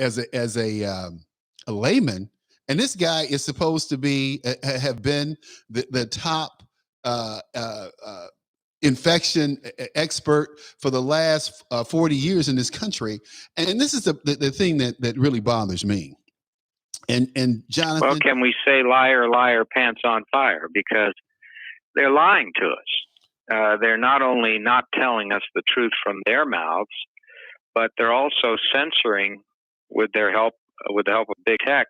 a layman, and this guy is supposed to be have been the top infection expert for the last 40 years in this country. And this is the thing that really bothers me. And Jonathan, well, can we say liar, liar, pants on fire? Because they're lying to us. They're not only not telling us the truth from their mouths, but they're also censoring, with the help of big tech,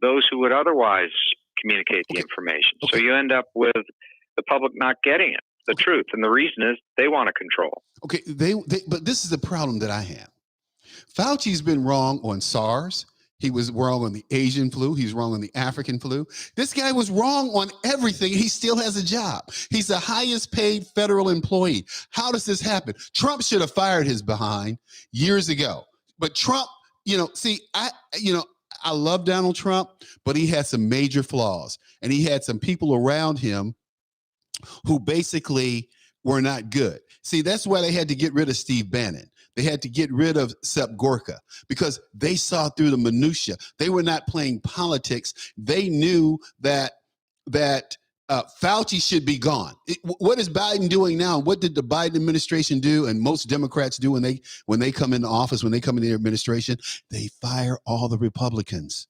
those who would otherwise communicate the information. Okay. So you end up with the public not getting it, the truth, and the reason is they want to control. Okay, but this is the problem that I have. Fauci's been wrong on SARS. He was wrong on the Asian flu. He's wrong on the African flu. This guy was wrong on everything. He still has a job. He's the highest paid federal employee. How does this happen? Trump should have fired his behind years ago. But Trump, I love Donald Trump, but he had some major flaws. And he had some people around him who basically were not good. See, that's why they had to get rid of Steve Bannon. They had to get rid of Sepp Gorka because they saw through the minutia. They were not playing politics. They knew that Fauci should be gone. What is Biden doing now? What did the Biden administration do? And most Democrats do when they come into office, when they come into their administration, they fire all the Republicans.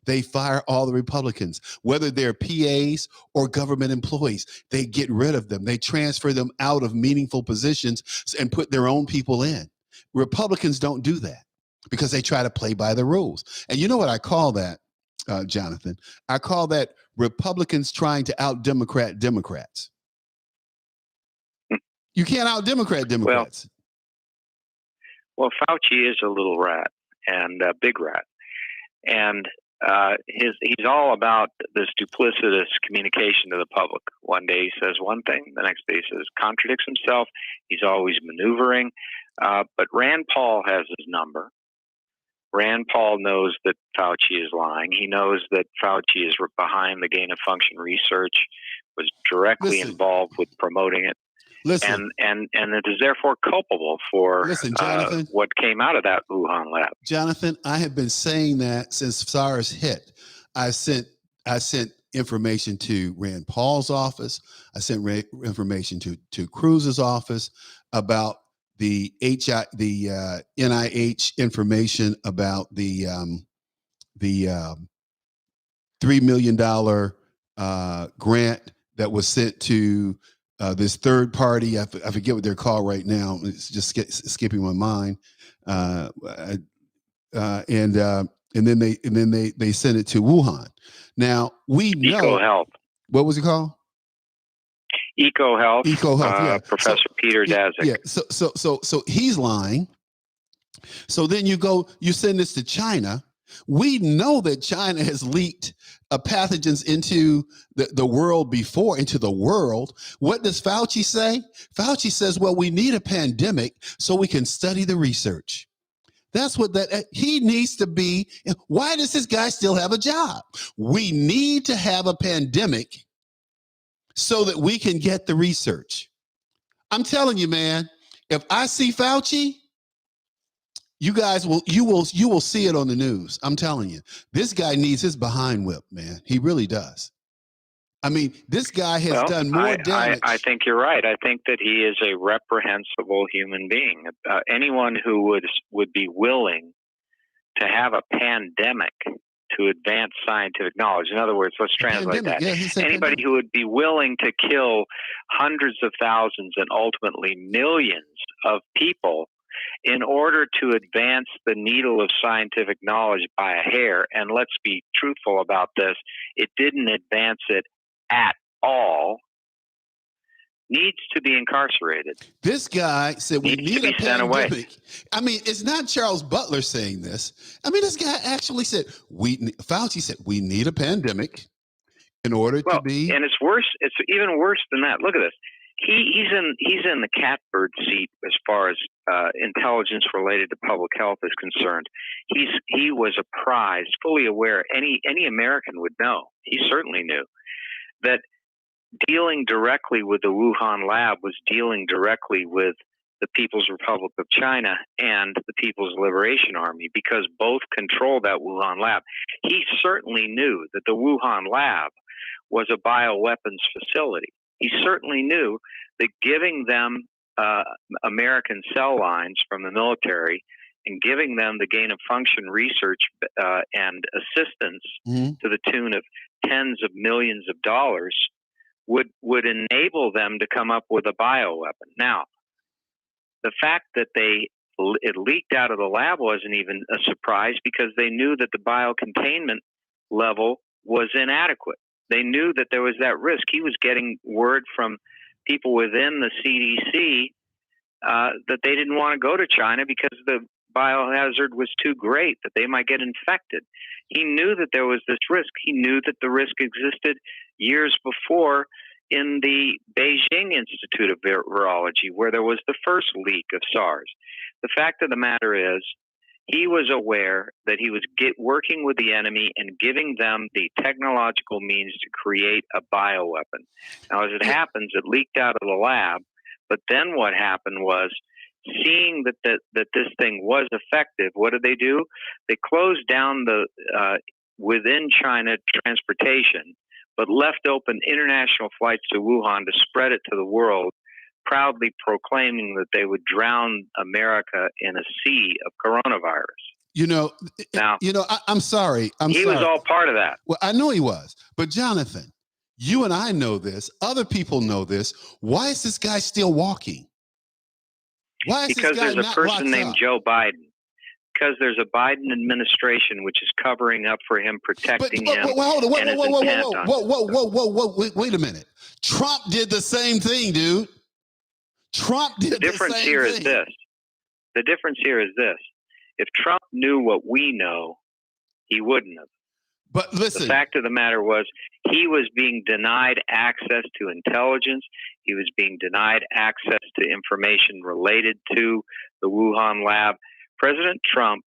They fire all the Republicans, whether they're PAs or government employees. They get rid of them. They transfer them out of meaningful positions and put their own people in. Republicans don't do that because they try to play by the rules. And you know what I call that, Jonathan? I call that Republicans trying to out-Democrat Democrats. You can't out-Democrat Democrats. Well, Fauci is a little rat and a big rat. And he's all about this duplicitous communication to the public. One day he says one thing, the next day he says contradicts himself. He's always maneuvering. But Rand Paul has his number. Rand Paul knows that Fauci is lying. He knows that Fauci is behind the gain-of-function research, was directly involved with promoting it. And it is therefore culpable for what came out of that Wuhan lab. Jonathan, I have been saying that since SARS hit. I sent information to Rand Paul's office. I sent information to Cruz's office about the NIH information about the $3 million grant that was sent to this third party. I forget what they're called right now. It's just skipping my mind. And then they sent it to Wuhan. Now we know EcoHealth. What was it called? EcoHealth. Yeah. Professor Peter Daszak. Yeah. So he's lying. So then you send this to China. We know that China has leaked pathogens into the world before, into the world. What does Fauci say? Fauci says, well, we need a pandemic so we can study the research. That's what he needs to be. Why does this guy still have a job? We need to have a pandemic so that we can get the research. I'm telling you, man, if I see Fauci, you will see it on the news. I'm telling you, this guy needs his behind whip, man. He really does. I mean, this guy has done more damage. I think you're right. I think that he is a reprehensible human being. Anyone who would be willing to have a pandemic to advance scientific knowledge. In other words, let's translate that. Yeah, anybody who would be willing to kill hundreds of thousands and ultimately millions of people in order to advance the needle of scientific knowledge by a hair, and let's be truthful about this, it didn't advance it at all, needs to be incarcerated. This guy said we need a pandemic. I mean, it's not Charles Butler saying this. I mean, this guy actually said Fauci said we need a pandemic in order to be. And it's worse. It's even worse than that. Look at this. He's in the catbird seat as far as intelligence related to public health is concerned. He was apprised, fully aware. Any American would know. He certainly knew that dealing directly with the Wuhan lab was dealing directly with the People's Republic of China and the People's Liberation Army, because both controlled that Wuhan lab. He certainly knew that the Wuhan lab was a bioweapons facility. He certainly knew that giving them American cell lines from the military and giving them the gain of function research and assistance to the tune of tens of millions of dollars would enable them to come up with a bioweapon. Now, the fact that it leaked out of the lab wasn't even a surprise, because they knew that the biocontainment level was inadequate. They knew that there was that risk. He was getting word from people within the CDC that they didn't want to go to China because the biohazard was too great, that they might get infected. He knew that there was this risk. He knew that the risk existed years before in the Beijing Institute of Virology, where there was the first leak of SARS. The fact of the matter is, he was aware that he was working with the enemy and giving them the technological means to create a bioweapon. Now, as it happens, it leaked out of the lab, but then what happened was, seeing that this thing was effective, what did they do? They closed down the within China transportation, but left open international flights to Wuhan to spread it to the world, proudly proclaiming that they would drown America in a sea of coronavirus. I'm sorry. He was all part of that. Well, I know he was. But Jonathan, you and I know this. Other people know this. Why is this guy still walking? Why is because this guy there's a person named Joe Biden. Because there's a Biden administration which is covering up for him, protecting him. Wait a minute. Trump did the same thing, dude. Trump did the same thing. The difference here is this. If Trump knew what we know, he wouldn't have. But listen. The fact of the matter was, he was being denied access to intelligence. He was being denied access to information related to the Wuhan lab. President Trump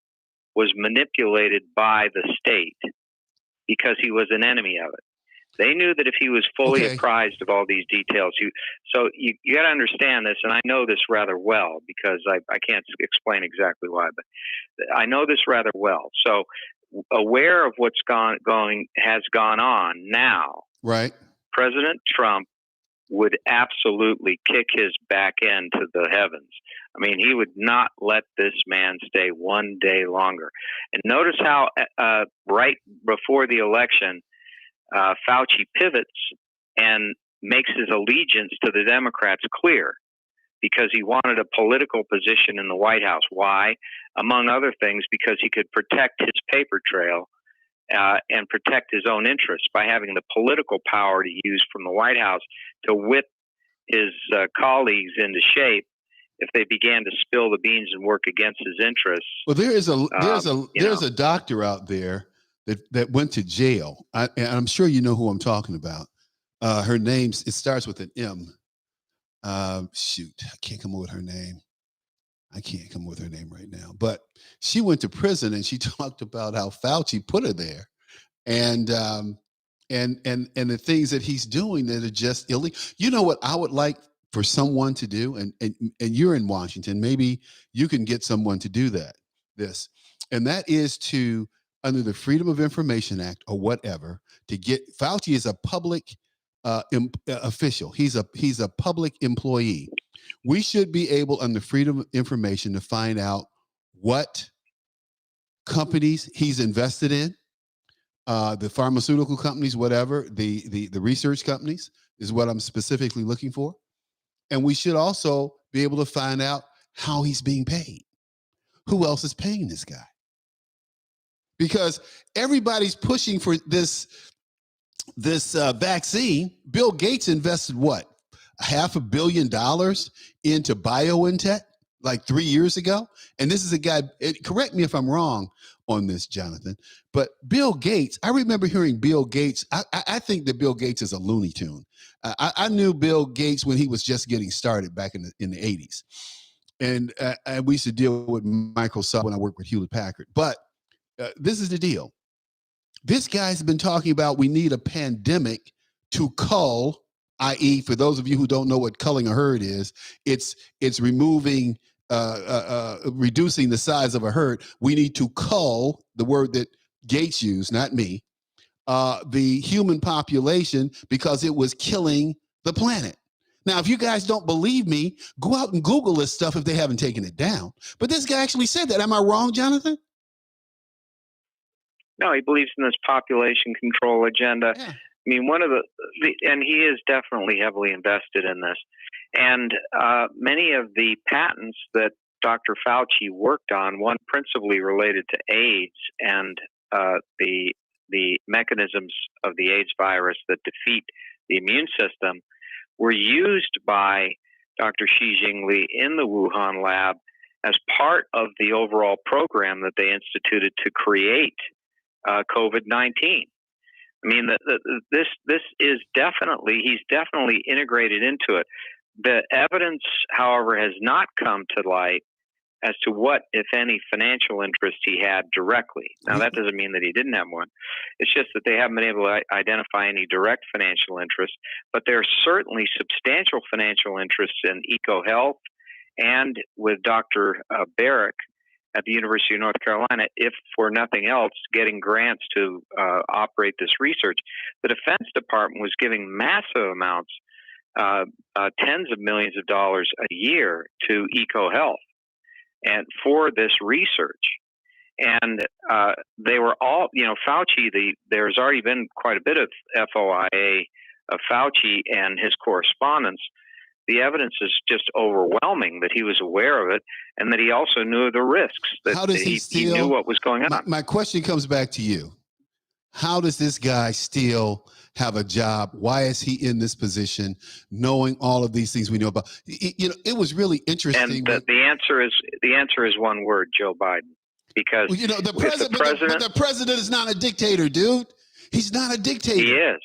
was manipulated by the state because he was an enemy of it. They knew that if he was fully apprised of all these details, you got to understand this, and I know this rather well because I can't explain exactly why, but I know this rather well. So, aware of what's has gone on now, right? President Trump would absolutely kick his back end to the heavens. I mean, he would not let this man stay one day longer. And notice how right before the election, Fauci pivots and makes his allegiance to the Democrats clear, because he wanted a political position in the White House. Why? Among other things, because he could protect his paper trail and protect his own interests by having the political power to use from the White House to whip his colleagues into shape if they began to spill the beans and work against his interests. Well, there's a doctor out there that went to jail, and I'm sure you know who I'm talking about. Her name, it starts with an M. Shoot, I can't come up with her name. I can't come up with her name right now. But she went to prison, and she talked about how Fauci put her there, and the things that he's doing that are just illegal. You know what I would like for someone to do, and you're in Washington, maybe you can get someone to do this, and that is to, under the Freedom of Information Act or whatever, to get Fauci is a public official. He's a public employee. We should be able, under Freedom of Information, to find out what companies he's invested in, the pharmaceutical companies, whatever, the research companies is what I'm specifically looking for. And we should also be able to find out how he's being paid. Who else is paying this guy? Because everybody's pushing for this vaccine. Bill Gates invested what? $500 million into BioNTech like 3 years ago. And this is a guy, correct me if I'm wrong on this, Jonathan, but Bill Gates, I remember hearing Bill Gates. I think that Bill Gates is a Looney Tune. I knew Bill Gates when he was just getting started back in the 80s. And we used to deal with Microsoft when I worked with Hewlett Packard. But this is the deal. This guy's been talking about we need a pandemic to cull i.e., for those of you who don't know what culling a herd is, it's removing, reducing the size of a herd. We need to cull, the word that Gates used, not me, the human population because it was killing the planet. Now, if you guys don't believe me, go out and Google this stuff if they haven't taken it down. But this guy actually said that. Am I wrong, Jonathan? No, he believes in this population control agenda. Yeah. I mean, one of and he is definitely heavily invested in this. And many of the patents that Dr. Fauci worked on, one principally related to AIDS and the mechanisms of the AIDS virus that defeat the immune system, were used by Dr. Xi Jinping in the Wuhan lab as part of the overall program that they instituted to create COVID-19. I mean, this is definitely, he's definitely integrated into it. The evidence, however, has not come to light as to what, if any, financial interest he had directly. Now, that doesn't mean that he didn't have one. It's just that they haven't been able to identify any direct financial interest, but there's certainly substantial financial interest in EcoHealth and with Dr. Barrick at the University of North Carolina, if for nothing else, getting grants to operate this research. The Defense Department was giving massive amounts, tens of millions of dollars a year to EcoHealth and for this research. And they were all, Fauci, there's already been quite a bit of FOIA of Fauci and his correspondence. The evidence is just overwhelming that he was aware of it and that he also knew the risks, that How does he knew what was going on. My question comes back to you. How does this guy still have a job? Why is he in this position, knowing all of these things we know about? It was really interesting. And the answer is one word: Joe Biden. Because the president is not a dictator, dude. He's not a dictator. He is.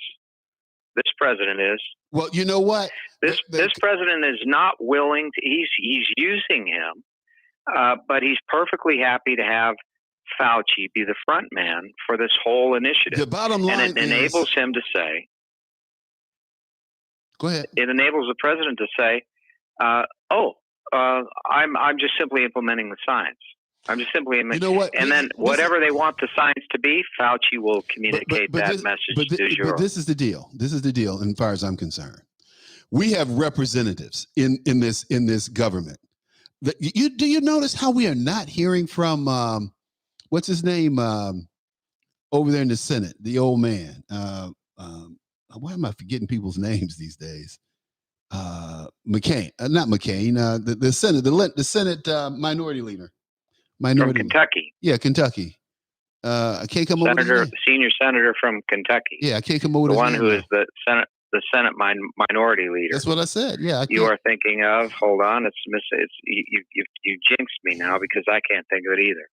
This president is. Well, you know what? This president is not willing to. He's using him, but he's perfectly happy to have Fauci be the front man for this whole initiative. The bottom line and it enables him to say, go ahead. It enables the president to say, I'm just simply implementing the science. I'm just simply implementing. You know what? And then whatever they want the science to be, Fauci will communicate that message to you. But this is the deal. This is the deal, as far as I'm concerned. We have representatives in this government. Do you notice how we are not hearing from what's his name over there in the Senate, the old man? Why am I forgetting people's names these days? McCain, not McCain. The Senate minority leader. From Kentucky. Yeah, Kentucky. I can't come over with senior senator from Kentucky. Yeah, I can't come over the with one who is the Senate minority leader. That's what I said. Yeah, you are thinking of. Hold on, you jinxed me now because I can't think of it either.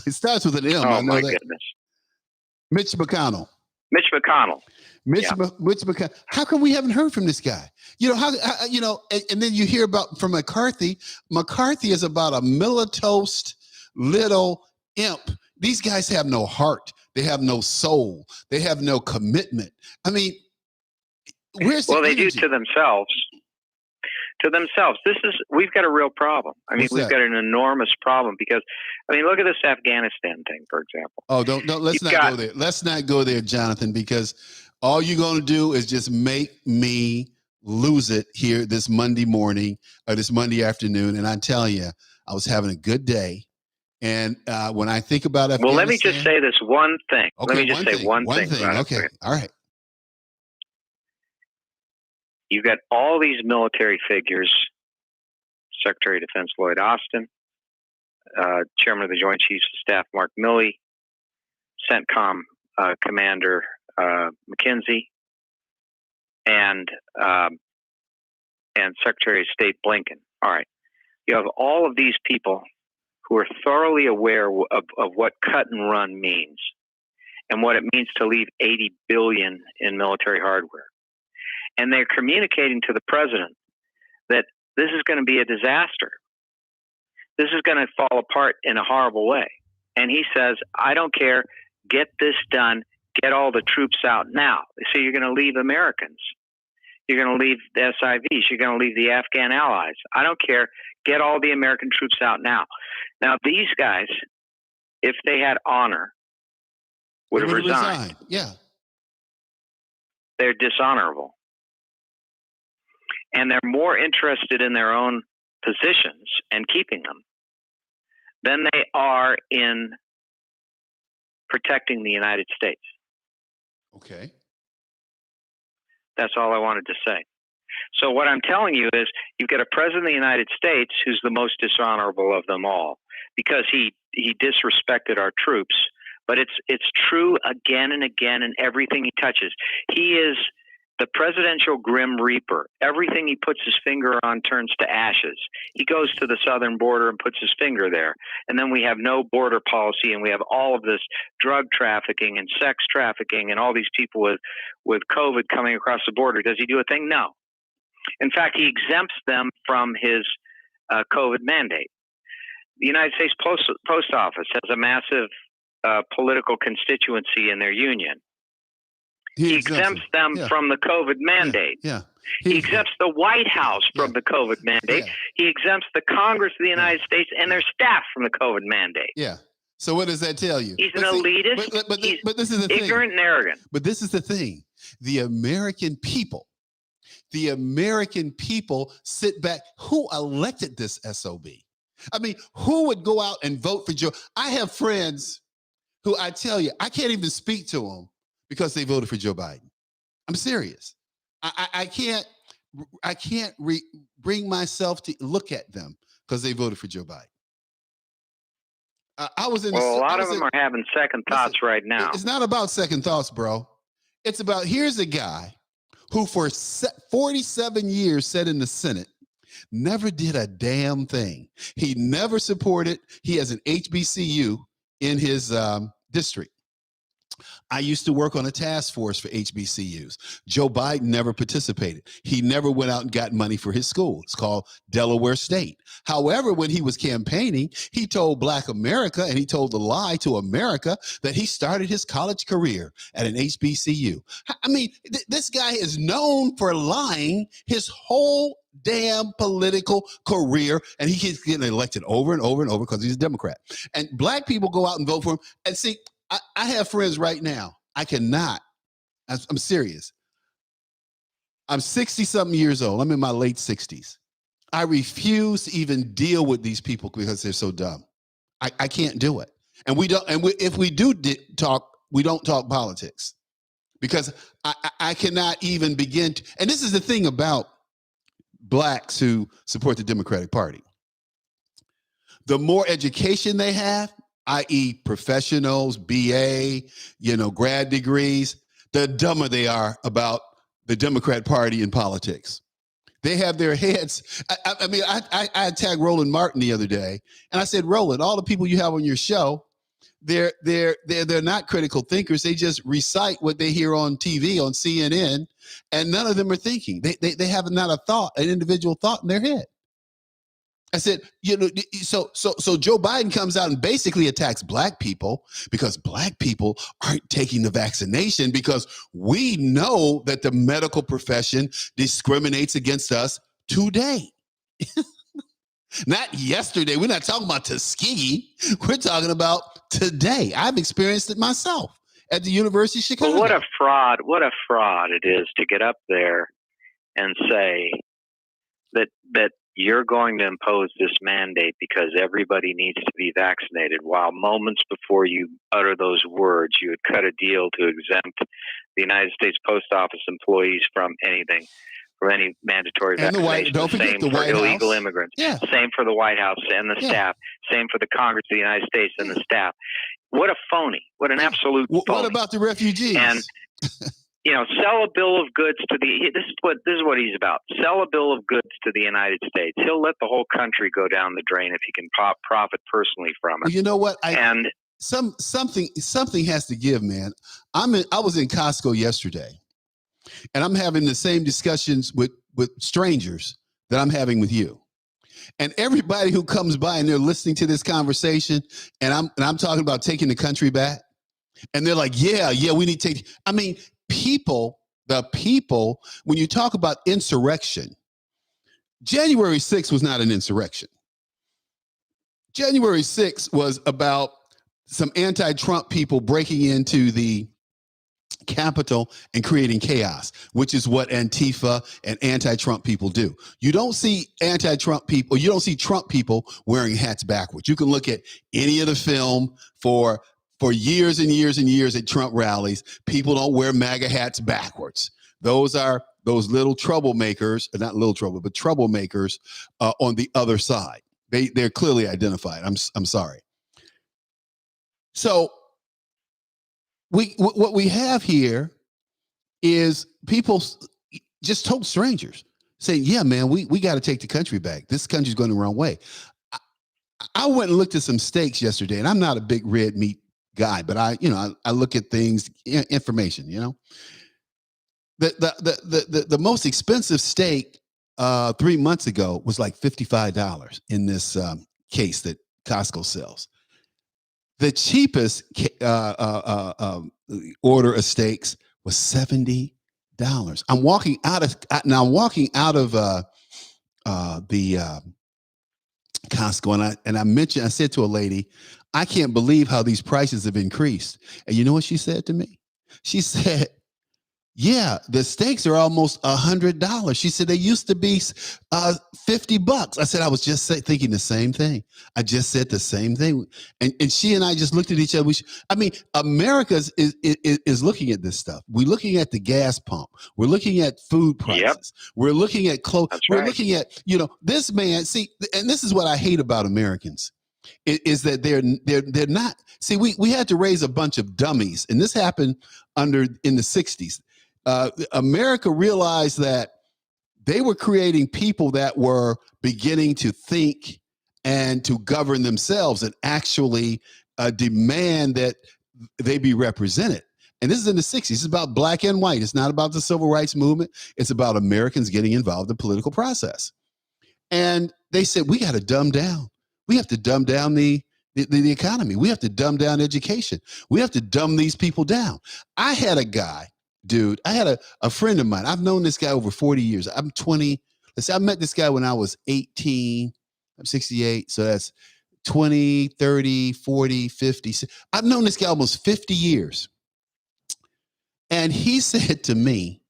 It starts with an M. Oh my goodness. Mitch McConnell. Mitch McConnell. Mitch McConnell. How come we haven't heard from this guy? And then you hear about from McCarthy. McCarthy is about a milquetoast little imp. These guys have no heart. They have no soul. They have no commitment. I mean, where's the energy? They do to themselves. To themselves. We've got a real problem. I mean, we've got an enormous problem because, look at this Afghanistan thing, for example. Oh, let's not go there. Let's not go there, Jonathan, because all you're going to do is just make me lose it here this Monday morning or this Monday afternoon. And I tell you, I was having a good day. And when I think about Afghanistan. Well, let me just say this one thing. Okay, let me just say one thing. Okay. All right. You've got all these military figures, Secretary of Defense Lloyd Austin, Chairman of the Joint Chiefs of Staff Mark Milley, CENTCOM Commander McKenzie, and Secretary of State Blinken. All right. You have all of these people who are thoroughly aware of what cut and run means and what it means to leave $80 billion in military hardware. And they're communicating to the president that this is going to be a disaster. This is going to fall apart in a horrible way. And he says, I don't care. Get this done. get all the troops out now. So you're going to leave Americans. You're going to leave the SIVs. You're going to leave the Afghan allies. I don't care. Get all the American troops out now. Now, these guys, if they had honor, would have resigned. Yeah. They're dishonorable. And they're more interested in their own positions and keeping them than they are in protecting the United States. Okay. That's all I wanted to say. So what I'm telling you is you've got a president of the United States who's the most dishonorable of them all because he disrespected our troops. But it's true again and again in everything he touches. He is the presidential grim reaper. Everything he puts his finger on turns to ashes. He goes to the southern border and puts his finger there. And then we have no border policy, and we have all of this drug trafficking and sex trafficking and all these people with COVID coming across the border. Does he do a thing? No. In fact, he exempts them from his COVID mandate. The United States Post Office has a massive political constituency in their union. He exempts them from the COVID mandate. Yeah. He exempts the White House from the COVID mandate. Yeah. He exempts the Congress of the United States and their staff from the COVID mandate. Yeah. So what does that tell you? He's an elitist. But this is the thing. Ignorant and arrogant. But this is the thing. The American people sit back. Who elected this SOB? I mean, who would go out and vote for Joe? I have friends who I tell you, I can't even speak to them because they voted for Joe Biden. I'm serious. I can't bring myself to look at them because they voted for Joe Biden. A lot of them are having second thoughts right now. It's not about second thoughts, bro. It's about, here's a guy who for 47 years sat in the Senate, never did a damn thing. He never supported, he has an HBCU in his district. I used to work on a task force for HBCUs. Joe Biden never participated. He never went out and got money for his school. It's called Delaware State. However, when he was campaigning, he told Black America, and he told the lie to America, that he started his college career at an HBCU. I mean, this guy is known for lying his whole damn political career, and he keeps getting elected over and over and over because he's a Democrat. And Black people go out and vote for him. And see, I have friends right now. I cannot. I'm serious. I'm 60-something years old. I'm in my late 60s. I refuse to even deal with these people because they're so dumb. I can't do it. And if we do talk, we don't talk politics because I cannot even begin to. And this is the thing about Blacks who support the Democratic Party. The more education they have, i.e. professionals, BA, grad degrees, the dumber they are about the Democrat Party and politics. They have their heads. I attacked Roland Martin the other day, and I said, Roland, all the people you have on your show, they're not critical thinkers. They just recite what they hear on TV, on CNN, and none of them are thinking. They have not a thought, an individual thought in their head. I said, so Joe Biden comes out and basically attacks Black people because Black people aren't taking the vaccination because we know that the medical profession discriminates against us today. Not yesterday. We're not talking about Tuskegee. We're talking about today. I've experienced it myself at the University of Chicago. Well, what a fraud it is to get up there and say that you're going to impose this mandate because everybody needs to be vaccinated, while moments before you utter those words, you had cut a deal to exempt the United States Post Office employees from anything, from any mandatory vaccination. Don't forget the White House. Illegal immigrants. Yeah. Same for the White House and the staff. Same for the Congress of the United States and the staff. What a phony. What an absolute phony. What about the refugees? And sell a bill of goods to this is what he's about. Sell a bill of goods to the United States. He'll let the whole country go down the drain if he can profit personally from it. Well, you know what? Something has to give, man. I was in Costco yesterday, and I'm having the same discussions with strangers that I'm having with you. And everybody who comes by and they're listening to this conversation, and I'm talking about taking the country back, And they're like, yeah, we need to take. I mean, the people, when you talk about insurrection, January 6th was not an insurrection. January 6th was about some anti-Trump people breaking into the Capitol and creating chaos, which is what Antifa and anti-Trump people do. You don't see anti-Trump people, you don't see Trump people wearing hats backwards. You can look at any of the film for years and years and years at Trump rallies. People don't wear MAGA hats backwards. Those are those little troublemakers, not little trouble, but troublemakers on the other side. They're clearly identified. I'm sorry. So what we have here is people, just total strangers, saying, yeah, man, we got to take the country back. This country's going the wrong way. I went and looked at some steaks yesterday, and I'm not a big red meat guy, but I look at things, information, The most expensive steak 3 months ago was like $55 in this case that Costco sells. The cheapest order of steaks was $70. I'm walking out of the Costco, and I said to a lady, I can't believe how these prices have increased. And you know what she said to me? She said, yeah, the steaks are almost $100. She said they used to be $50. I said, I was just thinking the same thing. I just said the same thing. And she and I just looked at each other. America is looking at this stuff. We're looking at the gas pump. We're looking at food prices. Yep. We're looking at clothes. We're looking at, this man, see, and this is what I hate about Americans. Is that they're not, see, we had to raise a bunch of dummies, and this happened in the 60s. America realized that they were creating people that were beginning to think and to govern themselves and actually demand that they be represented. And this is in the 60s. It's about black and white. It's not about the civil rights movement. It's about Americans getting involved in the political process. And they said, we got to dumb down. We have to dumb down the economy. We have to dumb down education. We have to dumb these people down. I had a guy, dude, I had a friend of mine. I've known this guy over 40 years. I'm 20. Let's say I met this guy when I was 18. I'm 68. So that's 20, 30, 40, 50. I've known this guy almost 50 years. And he said to me,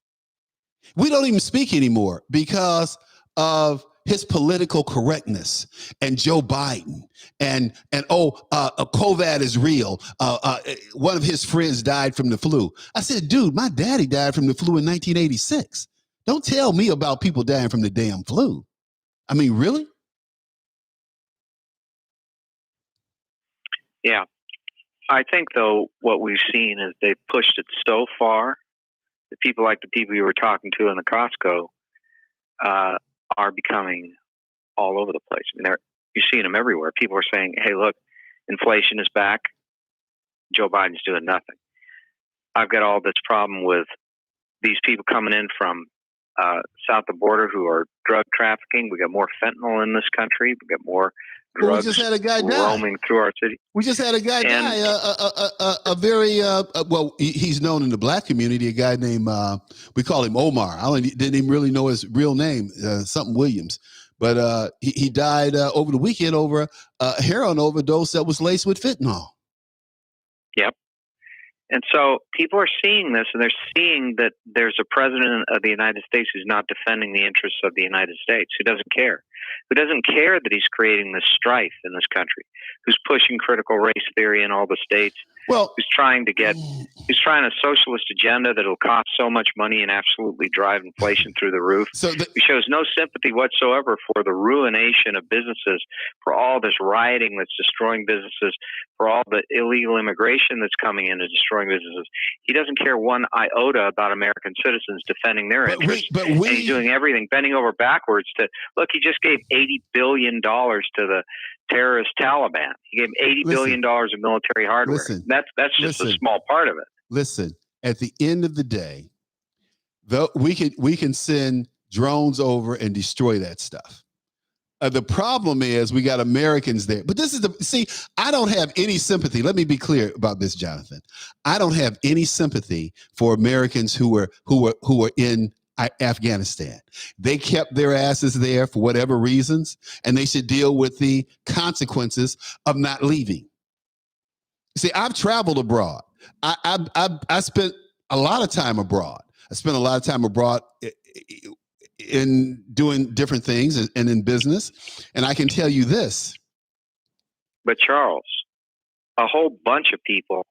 we don't even speak anymore because of his political correctness and Joe Biden and COVID is real. One of his friends died from the flu. I said, dude, my daddy died from the flu in 1986. Don't tell me about people dying from the damn flu. I mean, really? Yeah. I think, though, what we've seen is they've pushed it so far that people like the people you were talking to in the Costco are becoming all over the place. I mean, you're seeing them everywhere. People are saying, hey, look, inflation is back. Joe Biden's doing nothing. I've got all this problem with these people coming in from south of the border who are drug trafficking. We got more fentanyl in this country. We got more drugs we just had a guy roaming through our city. We just had a guy die. A very well, he's known in the black community. A guy named we call him Omar. Didn't even really know his real name, something Williams. But he died over the weekend over a heroin overdose that was laced with fentanyl. Yep. And so people are seeing this, and they're seeing that there's a president of the United States who's not defending the interests of the United States, who doesn't care that he's creating this strife in this country, who's pushing critical race theory in all the states, who's trying a socialist agenda that'll cost so much money and absolutely drive inflation through the roof. He shows no sympathy whatsoever for the ruination of businesses, for all this rioting that's destroying businesses, for all the illegal immigration that's coming in and destroying businesses. He doesn't care one iota about American citizens defending their interests. And he's doing everything, bending over backwards to, look, he just gave $80 billion to the terrorist Taliban. He gave $80 billion of military hardware. That's just a small part of it. Listen, at the end of the day, though we can send drones over and destroy that stuff. The problem is we got Americans there. But this is I don't have any sympathy. Let me be clear about this, Jonathan. I don't have any sympathy for Americans who were in Afghanistan. They kept their asses there for whatever reasons, and they should deal with the consequences of not leaving. See, I've traveled abroad. I spent a lot of time abroad. I spent a lot of time abroad in doing different things and in business. And I can tell you this. But Charles, a whole bunch of people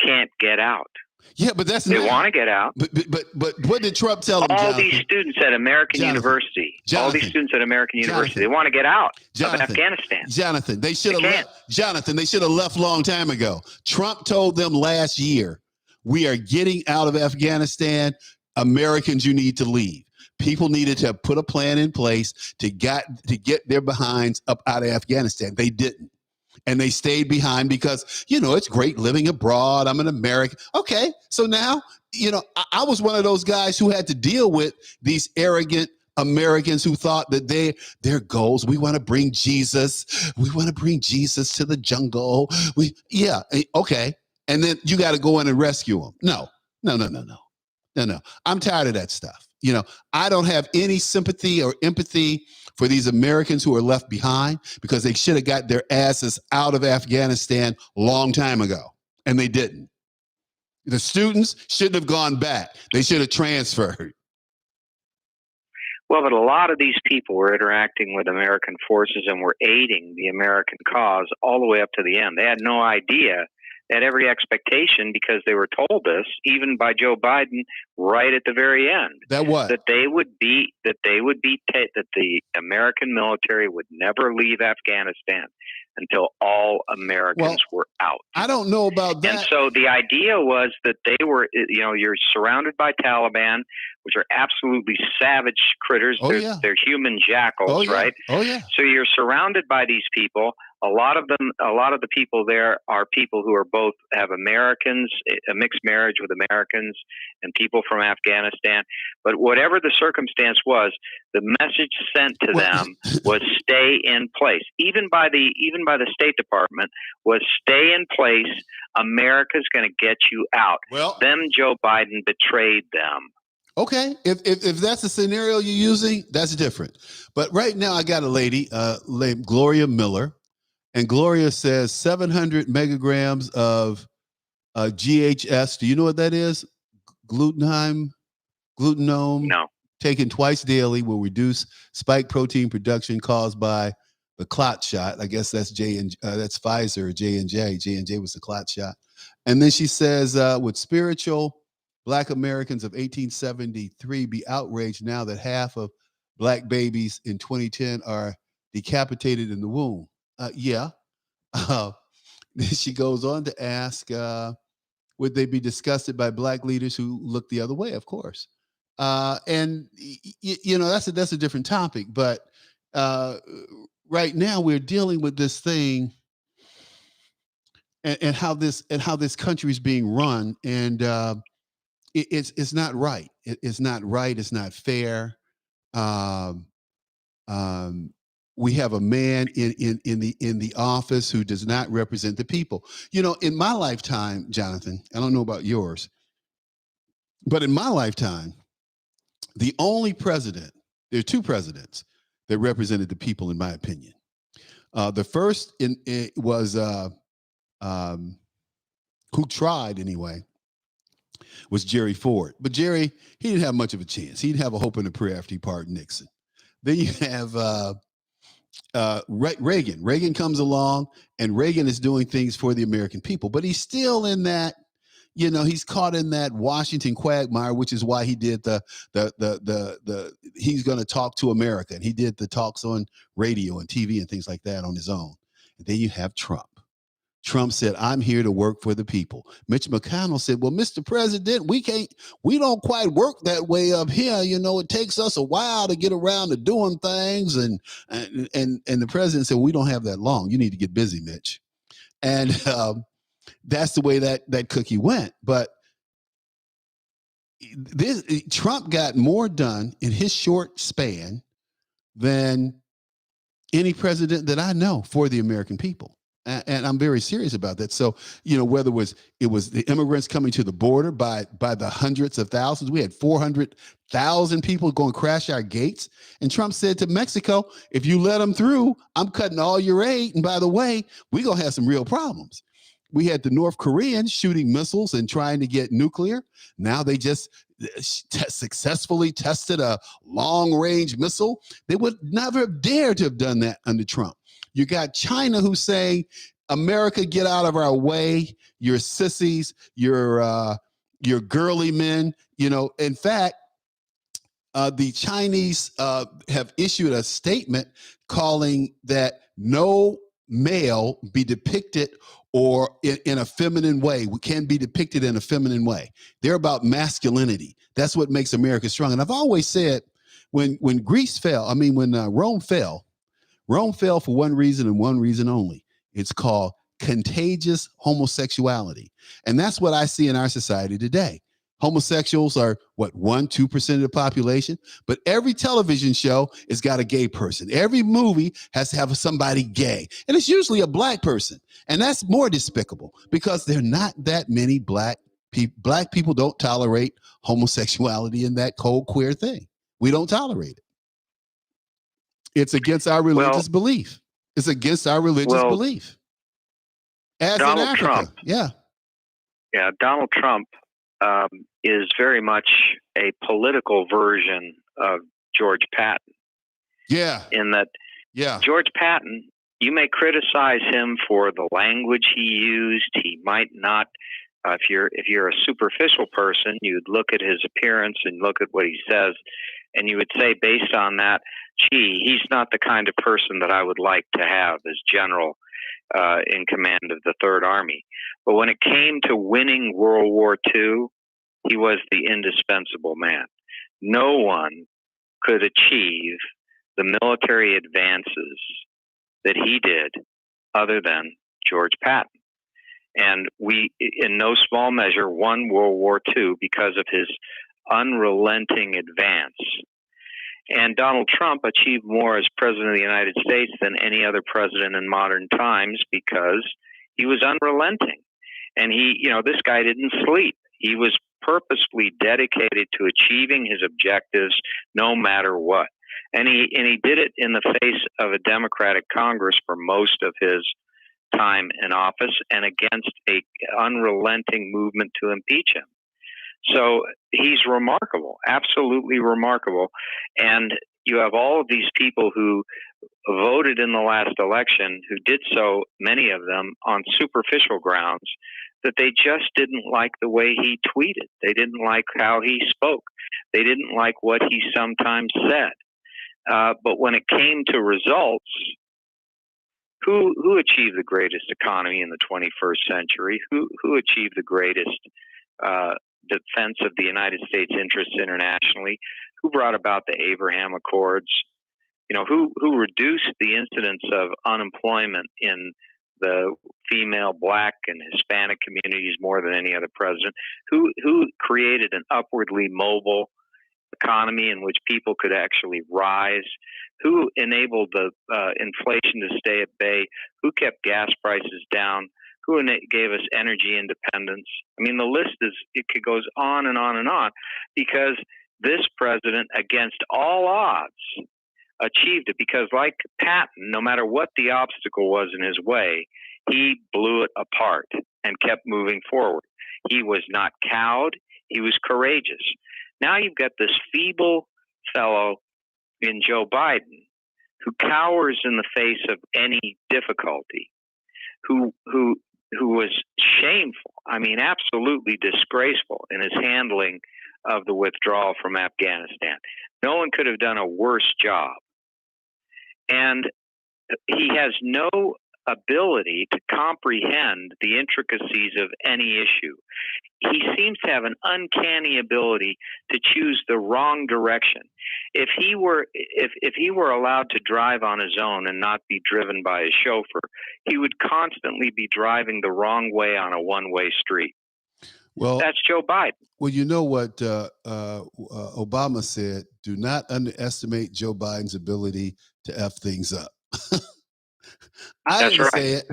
can't get out. Yeah, but they want to get out. But what did Trump tell them? All these students at American University, they want to get out of Afghanistan. Jonathan, they should have left. Jonathan, they should have left a long time ago. Trump told them last year, we are getting out of Afghanistan. Americans, you need to leave. People needed to put a plan in place to get their behinds up out of Afghanistan. They didn't. And they stayed behind because, it's great living abroad. I'm an American. Okay. So now, I was one of those guys who had to deal with these arrogant Americans who thought that their goals, we want to bring Jesus. We want to bring Jesus to the jungle. Okay. And then you got to go in and rescue them. No. I'm tired of that stuff. I don't have any sympathy or empathy for these Americans who are left behind because they should have got their asses out of Afghanistan a long time ago, and they didn't. The students shouldn't have gone back. They should have transferred. Well, but a lot of these people were interacting with American forces and were aiding the American cause all the way up to the end. They had no idea. They had every expectation because they were told this, even by Joe Biden, right at the very end. That the American military would never leave Afghanistan until all Americans were out. I don't know about that. And so the idea was that they were, you're surrounded by Taliban, which are absolutely savage critters. They're human jackals, right? Oh, yeah. So you're surrounded by these people. A lot of the people there are people who have Americans, a mixed marriage with Americans and people from Afghanistan. But whatever the circumstance was, the message sent to them was stay in place. Even by the State Department was stay in place. America's going to get you out. Well, then Joe Biden betrayed them. Okay, if that's the scenario you're using, that's different. But right now, I got a lady named Gloria Miller. And Gloria says 700 megagrams of GHS. Do you know what that is? Glutenome? No. Taken twice daily will reduce spike protein production caused by the clot shot. I guess that's that's Pfizer or J&J. J&J was the clot shot. And then she says, would spiritual Black Americans of 1873 be outraged now that half of Black babies in 2010 are decapitated in the womb? Yeah. She goes on to ask, would they be disgusted by Black leaders who look the other way? Of course. And that's a different topic. But right now we're dealing with this thing and how this country is being run, and it's not right. It's not right. It's not fair. We have a man in the office who does not represent the people. In my lifetime, Jonathan, I don't know about yours, but in my lifetime, the only president, there are two presidents that represented the people, in my opinion. The first was who tried anyway, was Jerry Ford. But Jerry, he didn't have much of a chance. He didn't have a hope in a prayer after he pardoned Nixon. Then you have Reagan. Reagan comes along, and Reagan is doing things for the American people, but he's still in that, he's caught in that Washington quagmire, which is why he did he's going to talk to America, and he did the talks on radio and TV and things like that on his own. And then you have Trump. Trump said, I'm here to work for the people. Mitch McConnell said, well, Mr. President, we don't quite work that way up here. It takes us a while to get around to doing things. And the president said, we don't have that long. You need to get busy, Mitch. And that's the way that cookie went. But Trump got more done in his short span than any president that I know for the American people. And I'm very serious about that. So, whether it was the immigrants coming to the border by the hundreds of thousands, we had 400,000 people going to crash our gates. And Trump said to Mexico, if you let them through, I'm cutting all your aid. And by the way, we're going to have some real problems. We had the North Koreans shooting missiles and trying to get nuclear. Now they just successfully tested a long-range missile. They would never have dared to have done that under Trump. You got China who's saying, America, get out of our way. You're sissies. You're girly men. In fact, the Chinese have issued a statement calling that no male be depicted or in a feminine way. We can be depicted in a feminine way. They're about masculinity. That's what makes America strong. And I've always said when Rome fell for one reason and one reason only. It's called contagious homosexuality. And that's what I see in our society today. Homosexuals are 1-2% of the population, but every television show has got a gay person. Every movie has to have somebody gay, and it's usually a black person. And that's more despicable because there are not that many black people. Black people don't tolerate homosexuality and that cold queer thing. We don't tolerate it. It's against our religious belief. It's against our religious belief. As Donald in Africa. Trump. Yeah, Donald Trump is very much a political version of George Patton. Yeah. In that, George Patton, you may criticize him for the language he used. He might not. If you're a superficial person, you'd look at his appearance and look at what he says, and you would say, based on that, gee, he's not the kind of person that I would like to have as general in command of the Third Army. But when it came to winning World War II, he was the indispensable man. No one could achieve the military advances that he did other than George Patton. And we, in no small measure, won World War II because of his unrelenting advance. And Donald Trump achieved more as president of the United States than any other president in modern times because he was unrelenting. And this guy didn't sleep. He was purposefully dedicated to achieving his objectives no matter what. And he did it in the face of a Democratic Congress for most of his time in office and against a unrelenting movement to impeach him. So he's remarkable, absolutely remarkable. And you have all of these people who voted in the last election who did so, many of them, on superficial grounds that they just didn't like the way he tweeted. They didn't like how he spoke. They didn't like what he sometimes said. But when it came to results, who achieved the greatest economy in the 21st century? Who achieved the greatest defense of the United States interests internationally? Who brought about the Abraham Accords? Who reduced the incidence of unemployment in the female, Black, and Hispanic communities more than any other president? Who created an upwardly mobile economy in which people could actually rise? Who enabled the inflation to stay at bay? Who kept gas prices down? Who gave us energy independence? I mean, the list goes on and on and on, because this president, against all odds, achieved it. Because like Patton, no matter what the obstacle was in his way, he blew it apart and kept moving forward. He was not cowed. He was courageous. Now you've got this feeble fellow in Joe Biden who cowers in the face of any difficulty, who was shameful, I mean, absolutely disgraceful in his handling of the withdrawal from Afghanistan. No one could have done a worse job. And he has no ability to comprehend the intricacies of any issue. He seems to have an uncanny ability to choose the wrong direction. If he were allowed to drive on his own and not be driven by his chauffeur, he would constantly be driving the wrong way on a one-way street. Well, that's Joe Biden. Well, you know what Obama said: do not underestimate Joe Biden's ability to F things up. I That's didn't right. say it.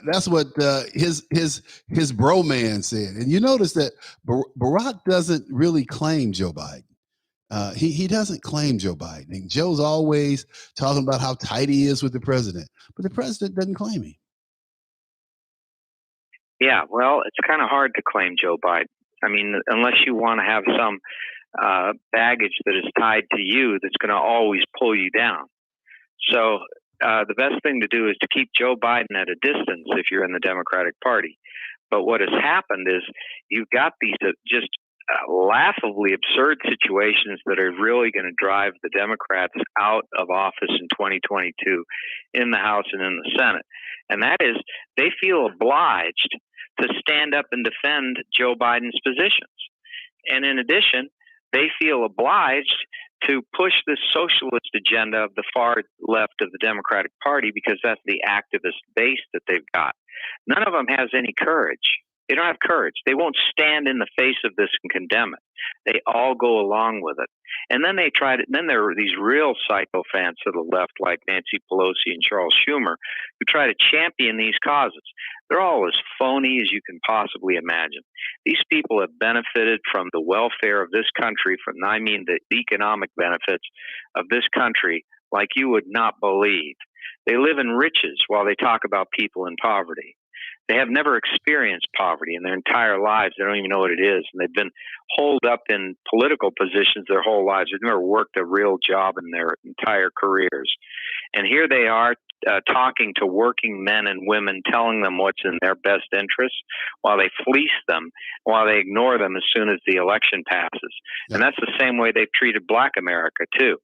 That's what his bro man said. And you notice that Barack doesn't really claim Joe Biden. He doesn't claim Joe Biden. And Joe's always talking about how tight he is with the president, but the president doesn't claim him. Yeah, well, it's kind of hard to claim Joe Biden. I mean, unless you want to have some baggage that is tied to you that's going to always pull you down. So the best thing to do is to keep Joe Biden at a distance if you're in the Democratic Party. But what has happened is you've got these just laughably absurd situations that are really going to drive the Democrats out of office in 2022 in the House and in the Senate. And that is, they feel obliged to stand up and defend Joe Biden's positions. And in addition, they feel obliged to push this socialist agenda of the far left of the Democratic Party because that's the activist base that they've got. None of them has any courage. They don't have courage. They won't stand in the face of this and condemn it. They all go along with it. And then then there are these real psychophants to the left like Nancy Pelosi and Charles Schumer who try to champion these causes. They're all as phony as you can possibly imagine. These people have benefited from the welfare of this country, I mean the economic benefits of this country like you would not believe. They live in riches while they talk about people in poverty. They have never experienced poverty in their entire lives. They don't even know what it is. And they've been holed up in political positions their whole lives. They've never worked a real job in their entire careers. And here they are talking to working men and women, telling them what's in their best interest while they fleece them, while they ignore them as soon as the election passes. Yeah. And that's the same way they've treated Black America, too.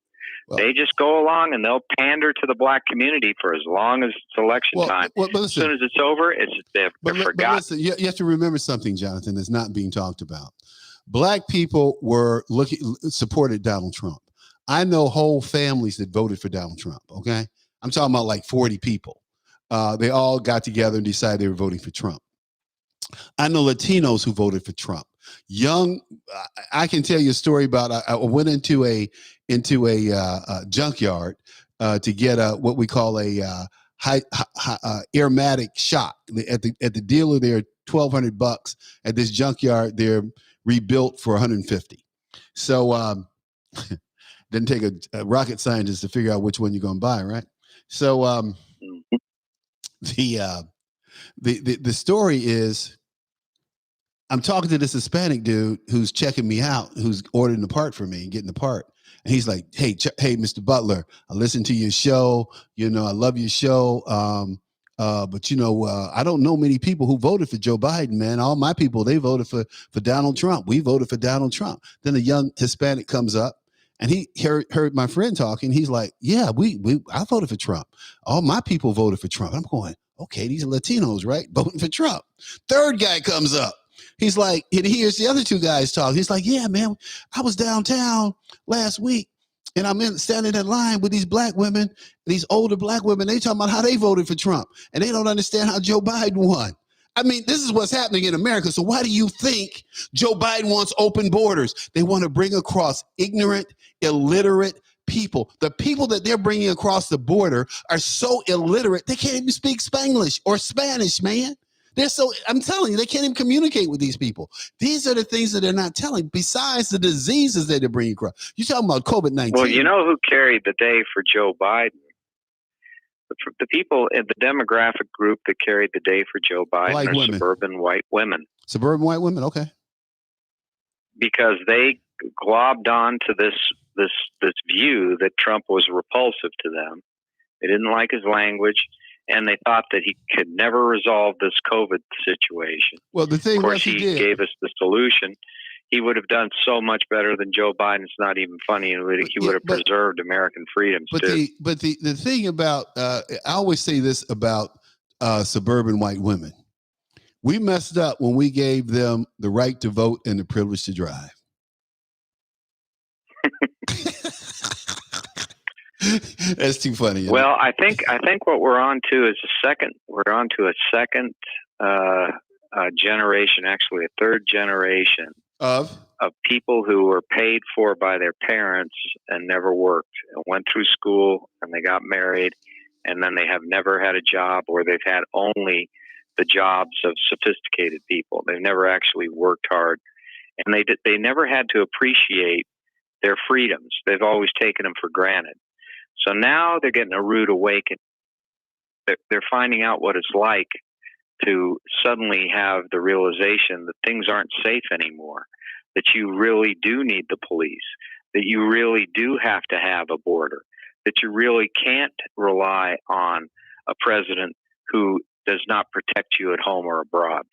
Well, they just go along and they'll pander to the Black community for as long as it's election time. Listen, as soon as it's over, they're forgotten. But listen, you have to remember something, Jonathan, that's not being talked about. Black people supported Donald Trump. I know whole families that voted for Donald Trump, okay? I'm talking about like 40 people. They all got together and decided they were voting for Trump. I know Latinos who voted for Trump. I can tell you a story about. I went into a junkyard to get what we call a aromatic shock. At the dealer, they're $1,200. At this junkyard, they're rebuilt for $150. So didn't take a rocket scientist to figure out which one you're going to buy, right? So the story is, I'm talking to this Hispanic dude who's checking me out, who's ordering the part for me and getting the part. And he's like, hey, Mr. Butler, I listened to your show. I love your show. But I don't know many people who voted for Joe Biden, man. All my people, they voted for Donald Trump. We voted for Donald Trump. Then a young Hispanic comes up and he heard my friend talking. He's like, yeah, I voted for Trump. All my people voted for Trump. I'm going, okay, these are Latinos, right? Voting for Trump. Third guy comes up. He's like, he hears the other two guys talk. He's like, yeah, man, I was downtown last week and I'm standing in line with these Black women, these older Black women. They talking about how they voted for Trump and they don't understand how Joe Biden won. I mean, this is what's happening in America. So why do you think Joe Biden wants open borders? They want to bring across ignorant, illiterate people. The people that they're bringing across the border are so illiterate, they can't even speak Spanglish or Spanish, man. I'm telling you, they can't even communicate with these people. These are the things that they're not telling, besides the diseases that they're bringing across. You're talking about COVID-19. Well, you know who carried the day for Joe Biden? The people in the demographic group that carried the day for Joe Biden are suburban white women. Suburban white women, okay. Because they globbed on to this view that Trump was repulsive to them. They didn't like his language. And they thought that he could never resolve this COVID situation. Well, the thing, of course, he gave us the solution. He would have done so much better than Joe Biden. It's not even funny. He would have preserved American freedoms too. The thing about I always say this about suburban white women: we messed up when we gave them the right to vote and the privilege to drive. That's too funny. Well, I think what we're on to is a second generation, actually a third generation Of of people who were paid for by their parents and never worked and went through school and they got married and then they have never had a job, or they've had only the jobs of sophisticated people. They've never actually worked hard, and they never had to appreciate their freedoms. They've always taken them for granted. So now they're getting a rude awakening. They're finding out what it's like to suddenly have the realization that things aren't safe anymore, that you really do need the police, that you really do have to have a border, that you really can't rely on a president who does not protect you at home or abroad,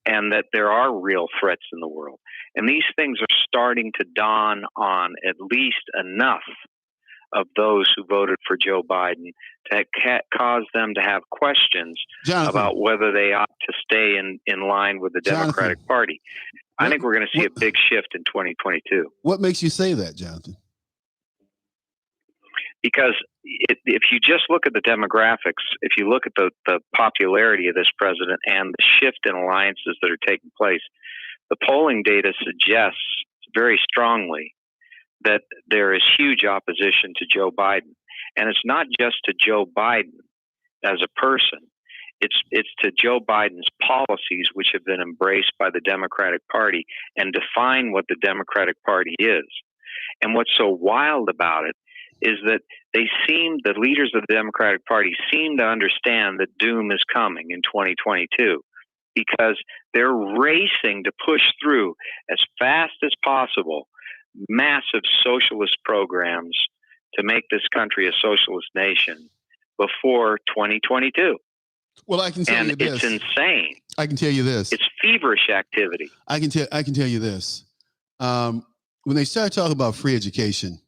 and that there are real threats in the world. And these things are starting to dawn on at least enough of those who voted for Joe Biden to cause them to have questions about whether they ought to stay in line with the Democratic Party. I think we're going to see a big shift in 2022. What makes you say that, Jonathan? Because if you just look at the demographics, if you look at the popularity of this president and the shift in alliances that are taking place, the polling data suggests very strongly that there is huge opposition to Joe Biden. And it's not just to Joe Biden as a person. It's to Joe Biden's policies, which have been embraced by the Democratic Party and define what the Democratic Party is. And what's so wild about it is that the leaders of the Democratic Party seem to understand that doom is coming in 2022, because they're racing to push through as fast as possible massive socialist programs to make this country a socialist nation before 2022. Well, I can tell you this. It's insane. I can tell you this. It's feverish activity. I can tell you this. When they start talking about free education,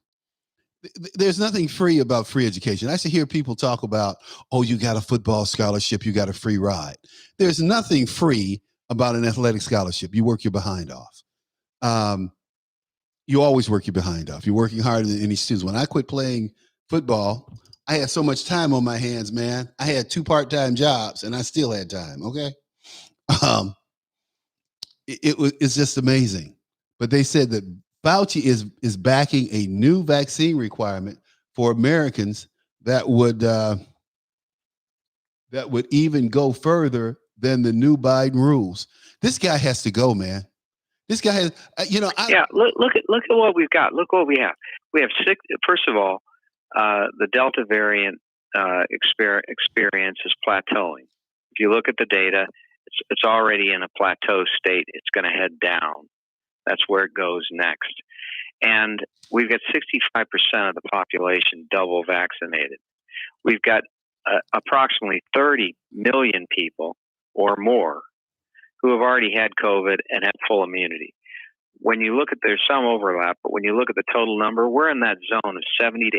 there's nothing free about free education. I used to hear people talk about, oh, you got a football scholarship, you got a free ride. There's nothing free about an athletic scholarship. You work your behind off. You always work your behind off. You're working harder than any students. When I quit playing football, I had so much time on my hands, man. I had 2 part-time jobs and I still had time. Okay. It's just amazing. But they said that Fauci is backing a new vaccine requirement for Americans that would even go further than the new Biden rules. This guy has to go, man. This guy has, Look at what we've got. Look what we have. We have 6. First of all, the Delta variant experience is plateauing. If you look at the data, it's already in a plateau state. It's going to head down. That's where it goes next. And we've got 65% of the population double vaccinated. We've got approximately 30 million people or more who have already had COVID and have full immunity. When you look at, there's some overlap, but when you look at the total number, we're in that zone of 70 to